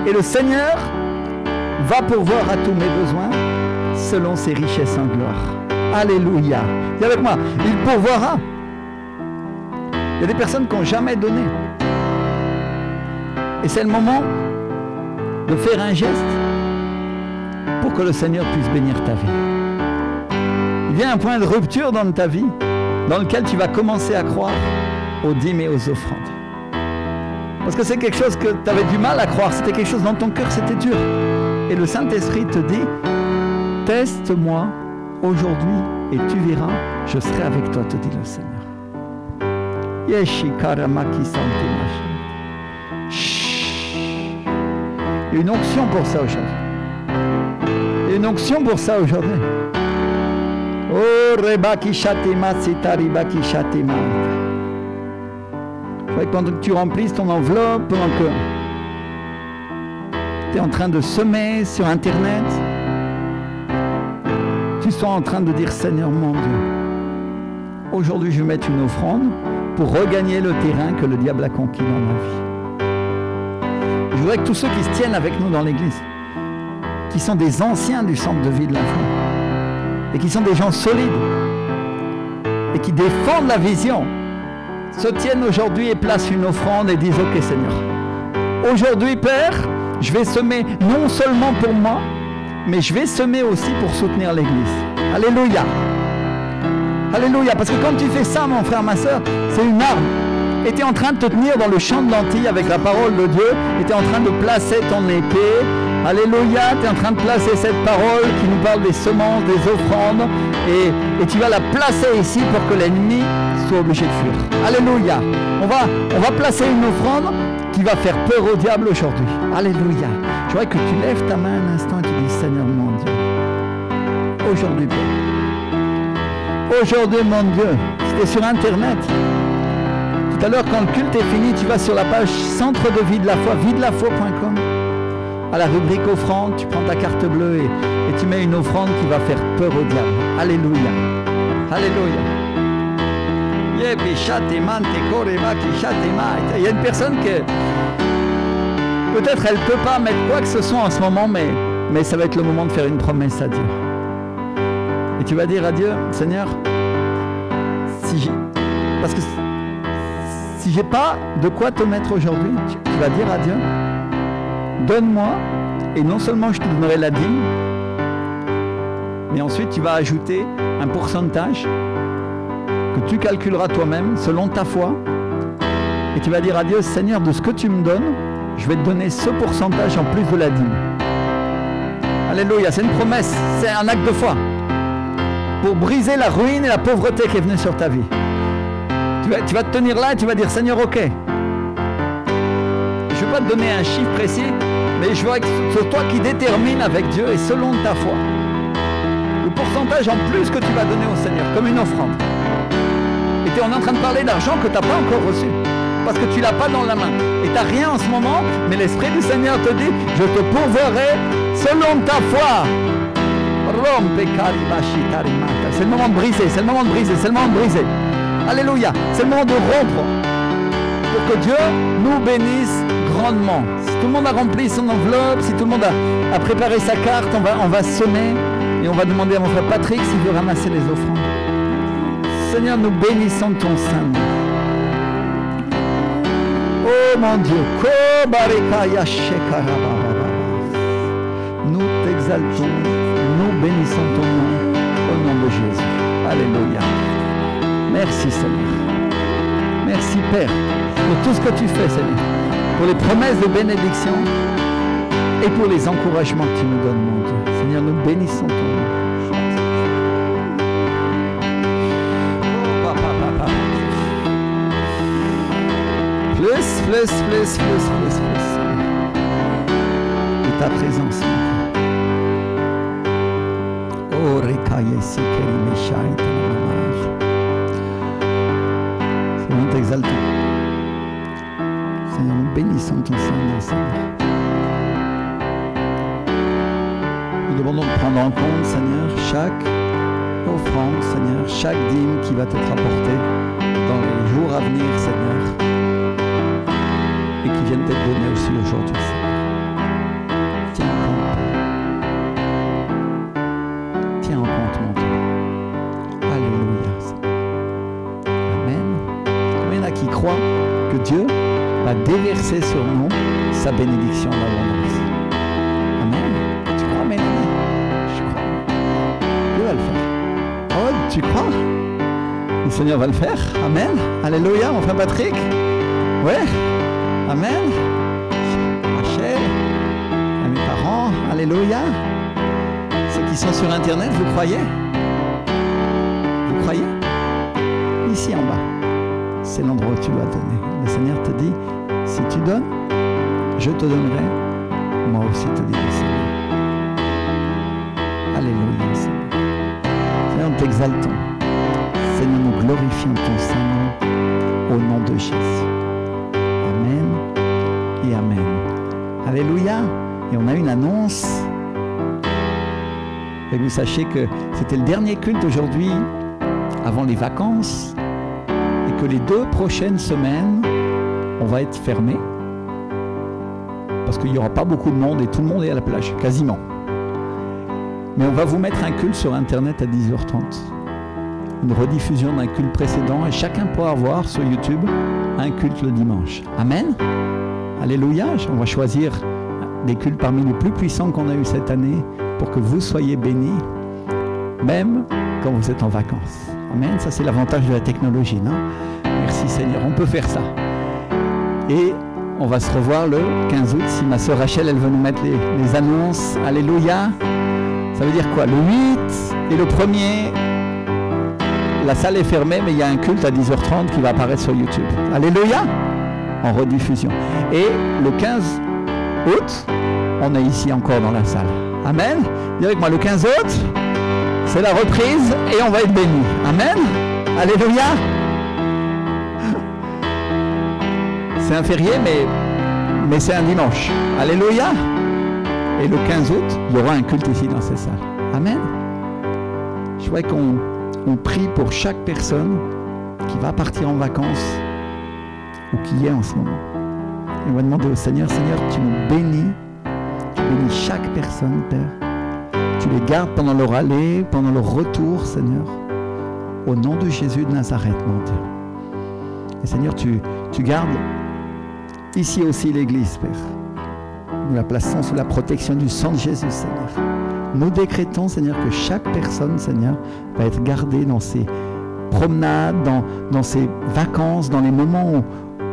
Et le Seigneur va pourvoir à tous mes besoins selon ses richesses en gloire. Alléluia. Dis avec moi, il pourvoira. Il y a des personnes qui n'ont jamais donné. Et c'est le moment de faire un geste pour que le Seigneur puisse bénir ta vie. Il y a un point de rupture dans ta vie dans lequel tu vas commencer à croire aux dîmes et aux offrandes. Parce que c'est quelque chose que tu avais du mal à croire, c'était quelque chose dans ton cœur, c'était dur. Et le Saint-Esprit te dit, teste-moi aujourd'hui et tu verras, je serai avec toi, te dit le Seigneur. Il y a une onction pour ça aujourd'hui. Il y a une onction pour ça aujourd'hui. Oh, Rebaki Shatema, Sitariba Kishatema. Je voudrais que pendant que tu remplisses ton enveloppe, pendant que tu es en train de semer sur Internet, tu sois en train de dire, Seigneur mon Dieu, aujourd'hui je vais mettre une offrande pour regagner le terrain que le diable a conquis dans ma vie. Je voudrais que tous ceux qui se tiennent avec nous dans l'église, qui sont des anciens du centre de vie de la foi, et qui sont des gens solides, et qui défendent la vision, se tiennent aujourd'hui et placent une offrande et disent, ok Seigneur, aujourd'hui Père, je vais semer non seulement pour moi, mais je vais semer aussi pour soutenir l'église. Alléluia. Alléluia, parce que quand tu fais ça, mon frère, ma soeur, c'est une arme. Et tu es en train de te tenir dans le champ de lentilles avec la parole de Dieu, et tu es en train de placer ton épée. Alléluia, tu es en train de placer cette parole qui nous parle des semences, des offrandes, et tu vas la placer ici pour que l'ennemi soit obligé de fuir. Alléluia. On va placer une offrande qui va faire peur au diable aujourd'hui. Alléluia. Je voudrais que tu lèves ta main un instant et tu dis, Seigneur mon Dieu, aujourd'hui, Père. Aujourd'hui, mon Dieu, si tu es sur Internet, tout à l'heure, quand le culte est fini, tu vas sur la page Centre de vie de la foi, videlafoi.com. À la rubrique offrande, tu prends ta carte bleue et tu mets une offrande qui va faire peur au diable. Alléluia. Alléluia. Il y a une personne que peut-être elle ne peut pas mettre quoi que ce soit en ce moment, mais ça va être le moment de faire une promesse à Dieu. Et tu vas dire à Dieu, Seigneur, parce que si j'ai pas de quoi te mettre aujourd'hui, tu vas dire à Dieu, donne-moi, et non seulement je te donnerai la dîme, mais ensuite tu vas ajouter un pourcentage que tu calculeras toi-même selon ta foi, et tu vas dire à Dieu, Seigneur, de ce que tu me donnes, je vais te donner ce pourcentage en plus de la dîme. Alléluia, c'est une promesse, c'est un acte de foi pour briser la ruine et la pauvreté qui est venue sur ta vie. Tu vas te tenir là et tu vas dire, Seigneur, ok, je ne vais pas te donner un chiffre précis, mais je veux que ce soit toi qui détermine avec Dieu et selon ta foi le pourcentage en plus que tu vas donner au Seigneur, comme une offrande. Et tu es en train de parler d'argent que tu n'as pas encore reçu, parce que tu ne l'as pas dans la main. Et tu n'as rien en ce moment, mais l'Esprit du Seigneur te dit, je te pourvoirai selon ta foi. C'est le moment de briser, c'est le moment de briser, c'est le moment de briser. Alléluia, c'est le moment de rompre pour que Dieu nous bénisse grandement. Si tout le monde a rempli son enveloppe, si tout le monde a préparé sa carte, on va semer et on va demander à mon frère Patrick s'il veut ramasser les offrandes. Seigneur, nous bénissons ton Saint. Oh mon Dieu, nous t'exaltons, nous bénissons ton nom au nom de Jésus. Alléluia. Merci Seigneur. Merci Père pour tout ce que tu fais Seigneur, pour les promesses de bénédiction et pour les encouragements que tu nous donnes mon Dieu. Seigneur, nous bénissons ton nom. Plus. Et ta présence. Oh, Rekaye Sikeri Meshai. Seigneur, nous t'exaltons. Seigneur, nous bénissons ton Seigneur, Seigneur. demandons de prendre en compte, Seigneur, chaque offrande, Seigneur, chaque dîme qui va t'être apportée dans les jours à venir, Seigneur, et qui viennent t'être donnés aussi aujourd'hui, Seigneur. Tiens en compte. Tiens en compte, mon Dieu. Alléluia, Seigneur. Amen. Combien il y en a qui croient que Dieu va déverser sur nous sa bénédiction d'abondance? Amen. Tu crois, Mélanie? Je crois. Dieu va le faire. Oh, tu crois? Le Seigneur va le faire. Amen. Alléluia, mon frère Patrick. Ouais. Amen. Rachel. À mes parents. Alléluia. Ceux qui sont sur Internet, vous croyez? Vous croyez? Ici en bas. C'est l'endroit où tu dois donner. Le Seigneur te dit, si tu donnes, je te donnerai. Moi aussi te dirai, Seigneur. Alléluia, Seigneur. Seigneur, nous t'exaltons. Seigneur, nous glorifions ton Saint-Nom au nom de Jésus. Amen et Amen. Alléluia. Et on a une annonce. Et que vous sachiez que c'était le dernier culte aujourd'hui avant les vacances et que les 2 prochaines semaines, on va être fermé parce qu'il n'y aura pas beaucoup de monde et tout le monde est à la plage, quasiment. Mais on va vous mettre un culte sur Internet à 10h30. Une rediffusion d'un culte précédent et chacun pourra avoir sur YouTube un culte le dimanche. Amen. Alléluia. On va choisir des cultes parmi les plus puissants qu'on a eu cette année pour que vous soyez bénis, même quand vous êtes en vacances. Amen. Ça, c'est l'avantage de la technologie, non? Merci Seigneur. On peut faire ça. Et on va se revoir le 15 août. Si ma sœur Rachel, elle veut nous mettre les annonces. Alléluia. Ça veut dire quoi? Le 8 et le 1er, la salle est fermée, mais il y a un culte à 10h30 qui va apparaître sur YouTube. Alléluia. En rediffusion. Et le 15 août, on est ici encore dans la salle. Amen. Dis avec moi, le 15 août, c'est la reprise et on va être bénis. Amen. Alléluia. C'est un férié, mais c'est un dimanche. Alléluia. Et le 15 août, il y aura un culte ici dans ces salles. Amen. Je voudrais qu'on prie pour chaque personne qui va partir en vacances ou qui est en ce moment. Et on va demander au Seigneur, Seigneur, tu nous bénis. Tu bénis chaque personne, Père. Tu les gardes pendant leur aller, pendant leur retour, Seigneur. Au nom de Jésus de Nazareth, mon Dieu. Et Seigneur, tu gardes ici aussi l'Église, Père. Nous la plaçons sous la protection du sang de Jésus, Seigneur. Nous décrétons, Seigneur, que chaque personne, Seigneur, va être gardée dans ses promenades, dans ses vacances, dans les moments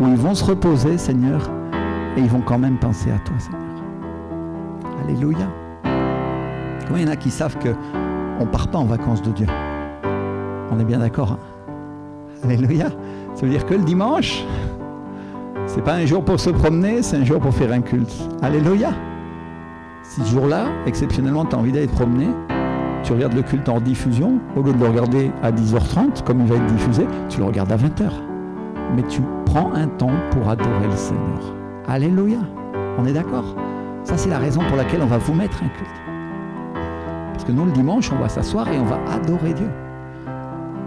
où ils vont se reposer, Seigneur, et ils vont quand même penser à toi, Seigneur. Alléluia. Combien il y en a qui savent qu'on ne part pas en vacances de Dieu? On est bien d'accord, hein? Alléluia. Ça veut dire que le dimanche, c'est pas un jour pour se promener, c'est un jour pour faire un culte. Alléluia. Si ce jour-là, exceptionnellement, tu as envie d'aller te promener, tu regardes le culte en diffusion, au lieu de le regarder à 10h30, comme il va être diffusé, tu le regardes à 20h. Mais tu prends un temps pour adorer le Seigneur. Alléluia. On est d'accord? Ça, c'est la raison pour laquelle on va vous mettre un culte. Parce que nous, le dimanche, on va s'asseoir et on va adorer Dieu.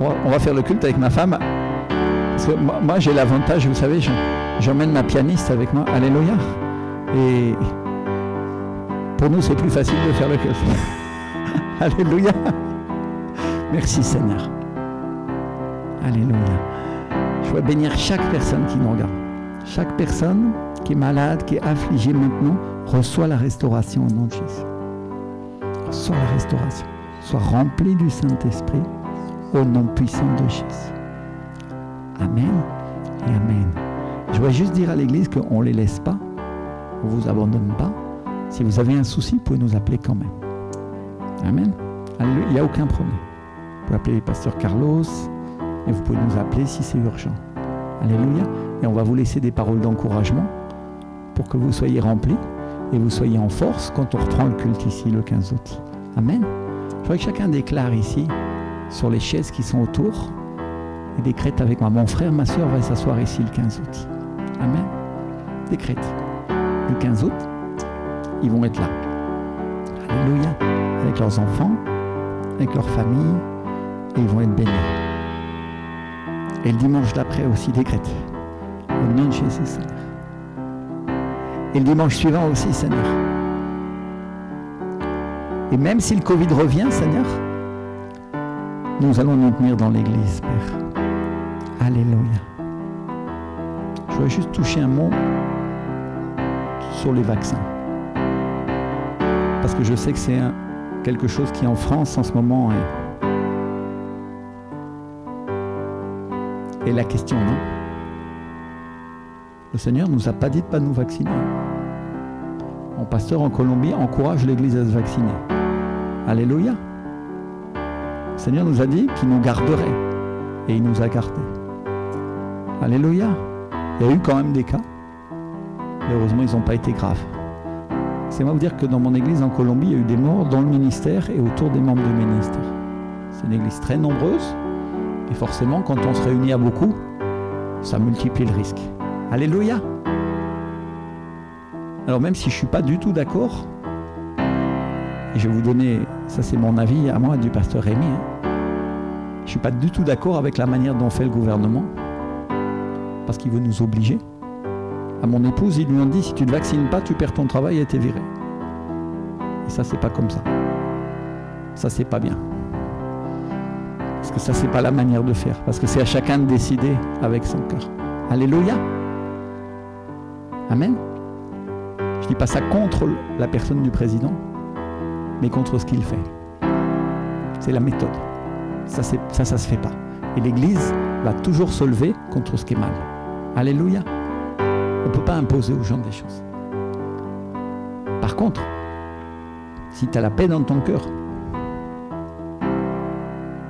On va faire le culte avec ma femme. Parce que moi, j'ai l'avantage, vous savez, j'emmène ma pianiste avec moi. Alléluia. Et pour nous, c'est plus facile de faire le culte. Alléluia. Merci Seigneur. Alléluia. Je veux bénir chaque personne qui nous regarde. Chaque personne qui est malade, qui est affligée maintenant, reçoit la restauration au nom de Jésus. Reçois la restauration. Sois rempli du Saint-Esprit au nom puissant de Jésus. Amen et Amen. Je voudrais juste dire à l'Église qu'on ne les laisse pas, on ne vous abandonne pas. Si vous avez un souci, vous pouvez nous appeler quand même. Amen. Alléluia. Il n'y a aucun problème. Vous pouvez appeler le pasteur Carlos, et vous pouvez nous appeler si c'est urgent. Alléluia. Et on va vous laisser des paroles d'encouragement pour que vous soyez remplis et vous soyez en force quand on reprend le culte ici le 15 août. Amen. Je voudrais que chacun déclare ici, sur les chaises qui sont autour, et décrète avec moi. Mon frère, ma soeur va s'asseoir ici le 15 août. Amen. Décrète. Le 15 août, ils vont être là. Alléluia. Avec leurs enfants, avec leur famille, et ils vont être bénis. Et le dimanche d'après aussi des Grètes. Au nom de Jésus, Seigneur. Et le dimanche suivant aussi, Seigneur. Et même si le Covid revient, Seigneur, nous allons nous tenir dans l'église, Père. Alléluia. Je voudrais juste toucher un mot sur les vaccins. Parce que je sais que c'est quelque chose qui en France en ce moment est la question, non? Le Seigneur ne nous a pas dit de ne pas nous vacciner. Mon pasteur en Colombie encourage l'église à se vacciner. Alléluia. Le Seigneur nous a dit qu'il nous garderait. Et il nous a gardés. Alléluia. Il y a eu quand même des cas. Mais heureusement, ils n'ont pas été graves. C'est moi vous dire que dans mon église en Colombie, il y a eu des morts dans le ministère et autour des membres du ministère. C'est une église très nombreuse. Et forcément, quand on se réunit à beaucoup, ça multiplie le risque. Alléluia. Alors même si je ne suis pas du tout d'accord, et je vais vous donner, ça c'est mon avis à moi du pasteur Rémi, je ne suis pas du tout d'accord avec la manière dont fait le gouvernement, parce qu'il veut nous obliger. À mon épouse, ils lui ont dit, si tu ne te vaccines pas, tu perds ton travail et t'es viré. Et ça, c'est pas comme ça. Ça, c'est pas bien. Parce que ça, c'est pas la manière de faire. Parce que c'est à chacun de décider avec son cœur. Alléluia. Amen. Je dis pas ça contre la personne du président, mais contre ce qu'il fait. C'est la méthode. Ça se fait pas. Et l'Église va toujours se lever contre ce qui est mal. Alléluia. On ne peut pas imposer aux gens des choses. Par contre, si tu as la paix dans ton cœur,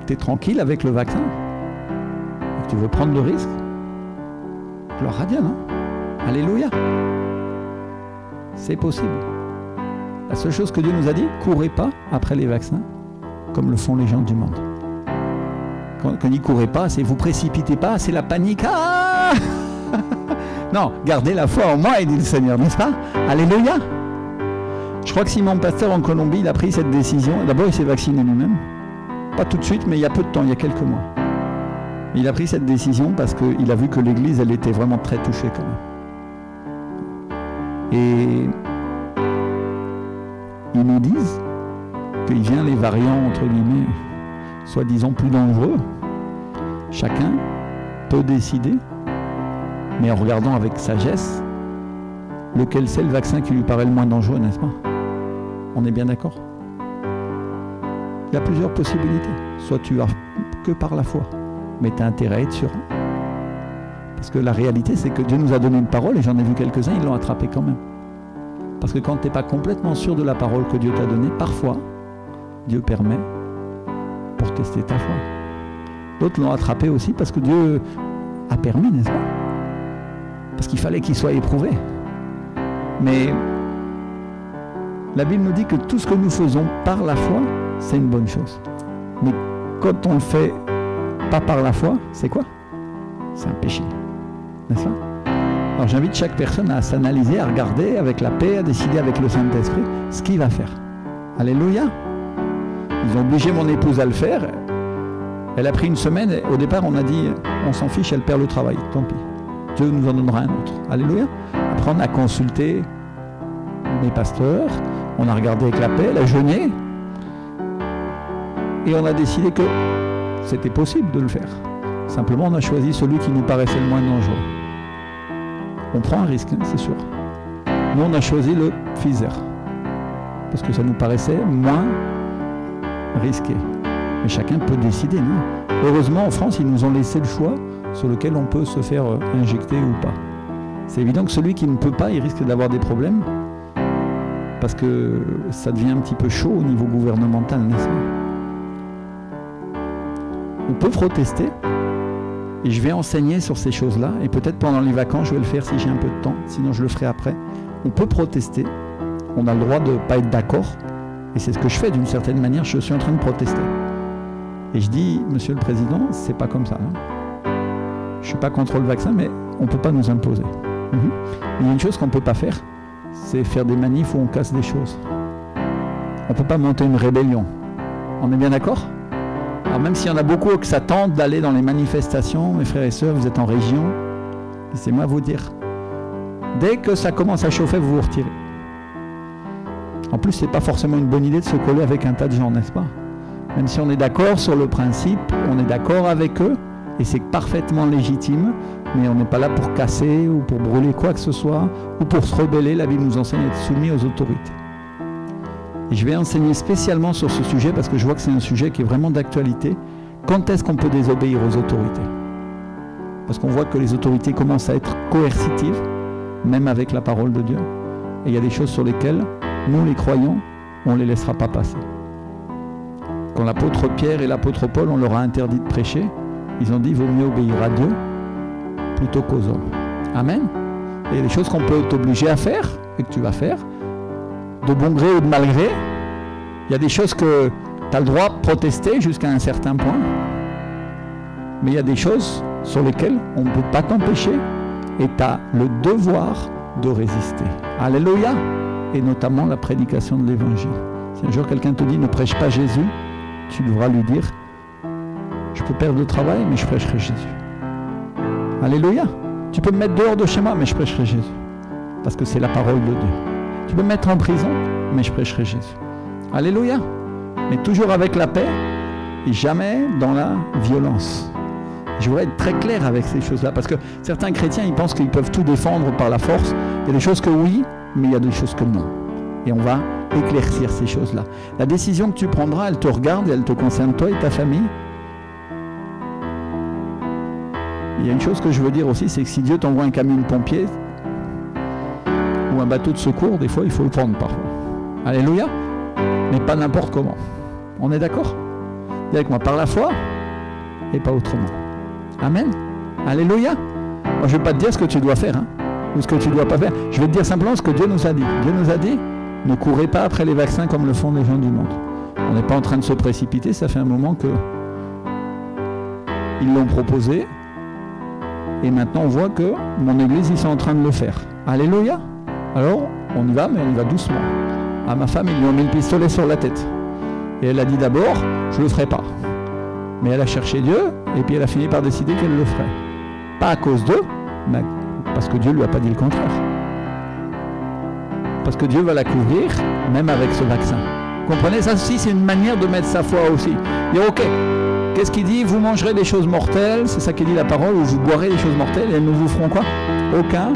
tu es tranquille avec le vaccin, et que tu veux prendre le risque, gloire à Dieu, non? Alléluia. C'est possible. La seule chose que Dieu nous a dit, courez pas après les vaccins, comme le font les gens du monde. Quand il dit courez pas, c'est vous précipitez pas, c'est la panique. Ah non, gardez la foi en moi, il dit le Seigneur, n'est-ce pas? Alléluia. Je crois que si mon pasteur en Colombie, il a pris cette décision, d'abord il s'est vacciné lui-même, pas tout de suite, mais il y a peu de temps, il y a quelques mois. Il a pris cette décision parce qu'il a vu que l'Église, elle était vraiment très touchée quand même. Et ils nous disent qu'il vient les variants, entre guillemets, soi-disant plus dangereux. Chacun peut décider, mais en regardant avec sagesse, lequel c'est le vaccin qui lui paraît le moins dangereux, n'est-ce pas? On est bien d'accord? Il y a plusieurs possibilités. Soit tu as que par la foi, mais tu as intérêt à être sûr. Parce que la réalité, c'est que Dieu nous a donné une parole, et j'en ai vu quelques-uns, ils l'ont attrapé quand même. Parce que quand tu n'es pas complètement sûr de la parole que Dieu t'a donnée, parfois, Dieu permet pour tester ta foi. D'autres l'ont attrapé aussi parce que Dieu a permis, n'est-ce pas? Parce qu'il fallait qu'il soit éprouvé. Mais la Bible nous dit que tout ce que nous faisons par la foi, c'est une bonne chose. Mais quand on le fait pas par la foi, c'est quoi? C'est un péché. N'est-ce pas? Alors j'invite chaque personne à s'analyser, à regarder avec la paix, à décider avec le Saint-Esprit ce qu'il va faire. Alléluia. Ils ont obligé mon épouse à le faire. Elle a pris une semaine. Au départ, on a dit, on s'en fiche, elle perd le travail. Tant pis. Dieu nous en donnera un autre. Alléluia. Après, on a consulté mes pasteurs. On a regardé avec la paix, elle a jeûné. Et on a décidé que c'était possible de le faire. Simplement, on a choisi celui qui nous paraissait le moins dangereux. On prend un risque, hein, c'est sûr. Nous, on a choisi le Pfizer. Parce que ça nous paraissait moins risqué. Mais chacun peut décider, non? Heureusement, en France, ils nous ont laissé le choix sur lequel on peut se faire injecter ou pas. C'est évident que celui qui ne peut pas, il risque d'avoir des problèmes. Parce que ça devient un petit peu chaud au niveau gouvernemental, n'est-ce pas? On peut protester. Et je vais enseigner sur ces choses-là. Et peut-être pendant les vacances, je vais le faire si j'ai un peu de temps. Sinon, je le ferai après. On peut protester. On a le droit de ne pas être d'accord. Et c'est ce que je fais d'une certaine manière. Je suis en train de protester. Et je dis, Monsieur le Président, c'est pas comme ça. Hein. Je suis pas contre le vaccin, mais on ne peut pas nous imposer. Il y a une chose qu'on ne peut pas faire, c'est faire des manifs où on casse des choses. on ne peut pas monter une rébellion. On est bien d'accord? Alors même s'il y en a beaucoup que ça tente d'aller dans les manifestations, mes frères et sœurs, vous êtes en région, laissez-moi vous dire, dès que ça commence à chauffer, vous vous retirez. En plus, ce n'est pas forcément une bonne idée de se coller avec un tas de gens, n'est-ce pas? Même si on est d'accord sur le principe, on est d'accord avec eux, et c'est parfaitement légitime, mais on n'est pas là pour casser ou pour brûler quoi que ce soit, ou pour se rebeller. La Bible nous enseigne à être soumis aux autorités. Et je vais enseigner spécialement sur ce sujet, parce que je vois que c'est un sujet qui est vraiment d'actualité. Quand est-ce qu'on peut désobéir aux autorités? Parce qu'on voit que les autorités commencent à être coercitives, même avec la parole de Dieu. Et il y a des choses sur lesquelles, nous les croyants, on ne les laissera pas passer. Quand l'apôtre Pierre et l'apôtre Paul, on leur a interdit de prêcher, ils ont dit il vaut mieux obéir à Dieu plutôt qu'aux hommes. Amen. Et il y a des choses qu'on peut t'obliger à faire et que tu vas faire, de bon gré ou de mal gré. Il y a des choses que tu as le droit de protester jusqu'à un certain point, mais il y a des choses sur lesquelles on ne peut pas t'empêcher et tu as le devoir de résister. Alléluia. Et notamment la prédication de l'évangile. Si un jour quelqu'un te dit ne prêche pas Jésus, tu devras lui dire je peux perdre le travail mais je prêcherai Jésus. Alléluia. Tu peux me mettre dehors de chez moi mais je prêcherai Jésus. Parce que c'est la parole de Dieu. Tu peux me mettre en prison mais je prêcherai Jésus. Alléluia. Mais toujours avec la paix et jamais dans la violence. Je voudrais être très clair avec ces choses-là parce que certains chrétiens ils pensent qu'ils peuvent tout défendre par la force. Il y a des choses que oui, mais il y a des choses que non. Et on va éclaircir ces choses-là. La décision que tu prendras, elle te regarde et elle te concerne toi et ta famille. Il y a une chose que je veux dire aussi, c'est que si Dieu t'envoie un camion de pompiers ou un bateau de secours, des fois il faut le prendre parfois. Alléluia. Mais pas n'importe comment. On est d'accord? Dis avec moi, par la foi et pas autrement. Amen. Alléluia. Moi je ne vais pas te dire ce que tu dois faire, hein, ou ce que tu ne dois pas faire. Je vais te dire simplement ce que Dieu nous a dit. Dieu nous a dit, ne courez pas après les vaccins comme le font les gens du monde. On n'est pas en train de se précipiter, ça fait un moment que ils l'ont proposé. Et maintenant on voit que mon église, ils sont en train de le faire. Alléluia. Alors, on y va, mais on y va doucement. À ma femme, ils lui ont mis le pistolet sur la tête. Et elle a dit d'abord, je ne le ferai pas. Mais elle a cherché Dieu, et puis elle a fini par décider qu'elle le ferait. Pas à cause d'eux, mais parce que Dieu ne lui a pas dit le contraire. Parce que Dieu va la couvrir, même avec ce vaccin. Vous comprenez? Ça aussi, c'est une manière de mettre sa foi aussi. Dire, ok, qu'est-ce qu'il dit? Vous mangerez des choses mortelles, c'est ça qui dit la parole, ou vous boirez des choses mortelles, et elles ne vous feront quoi? Aucun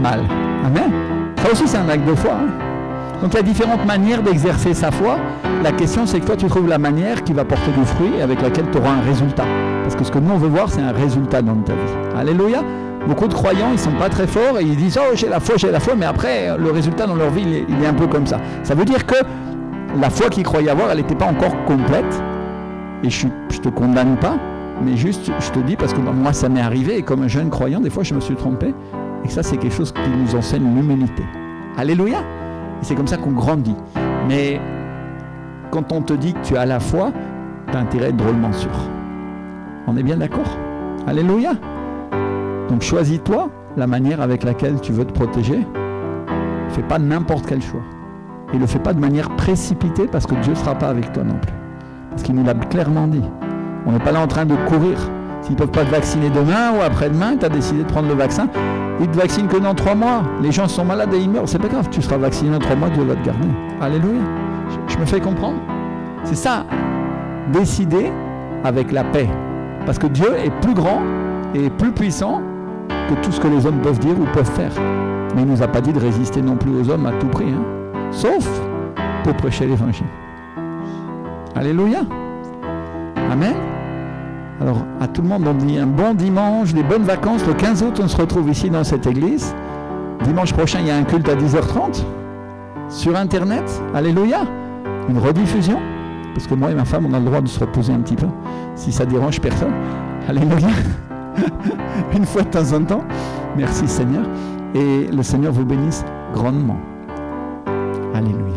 mal. Amen. Ça aussi, c'est un acte de foi. Hein. Donc, il y a différentes manières d'exercer sa foi. La question, c'est que toi, tu trouves la manière qui va porter du fruit et avec laquelle tu auras un résultat. Parce que ce que nous, on veut voir, c'est un résultat dans ta vie. Alléluia. Beaucoup de croyants, ils ne sont pas très forts et ils disent « Oh, j'ai la foi », mais après, le résultat dans leur vie, il est un peu comme ça. Ça veut dire que la foi qu'ils croyaient avoir, elle n'était pas encore complète. Et je ne te condamne pas, mais juste, je te dis, parce que moi, ça m'est arrivé, et comme un jeune croyant, des fois, je me suis trompé. Et que ça, c'est quelque chose qui nous enseigne l'humilité. Alléluia. Et c'est comme ça qu'on grandit. Mais quand on te dit que tu as la foi, tu as intérêt à être drôlement sûr. On est bien d'accord? Alléluia. Donc choisis-toi la manière avec laquelle tu veux te protéger. Ne fais pas n'importe quel choix. Et ne le fais pas de manière précipitée parce que Dieu ne sera pas avec toi non plus. Parce qu'il nous l'a clairement dit. On n'est pas là en train de courir. S'ils ne peuvent pas te vacciner demain ou après-demain, tu as décidé de prendre le vaccin, ils ne te vaccinent que dans 3 mois. Les gens sont malades et ils meurent. C'est pas grave, tu seras vacciné dans 3 mois, Dieu va te garder. Alléluia. Je me fais comprendre? C'est ça. Décider avec la paix. Parce que Dieu est plus grand et plus puissant que tout ce que les hommes peuvent dire ou peuvent faire. Mais il ne nous a pas dit de résister non plus aux hommes à tout prix. Hein. Sauf pour prêcher l'évangile. Alléluia. Amen. Alors, à tout le monde, on dit un bon dimanche, des bonnes vacances. Le 15 août, on se retrouve ici dans cette église. Dimanche prochain, il y a un culte à 10h30 sur Internet. Alléluia. Une rediffusion. Parce que moi et ma femme, on a le droit de se reposer un petit peu, si ça dérange personne. Alléluia. Une fois de temps en temps. Merci Seigneur. Et le Seigneur vous bénisse grandement. Alléluia.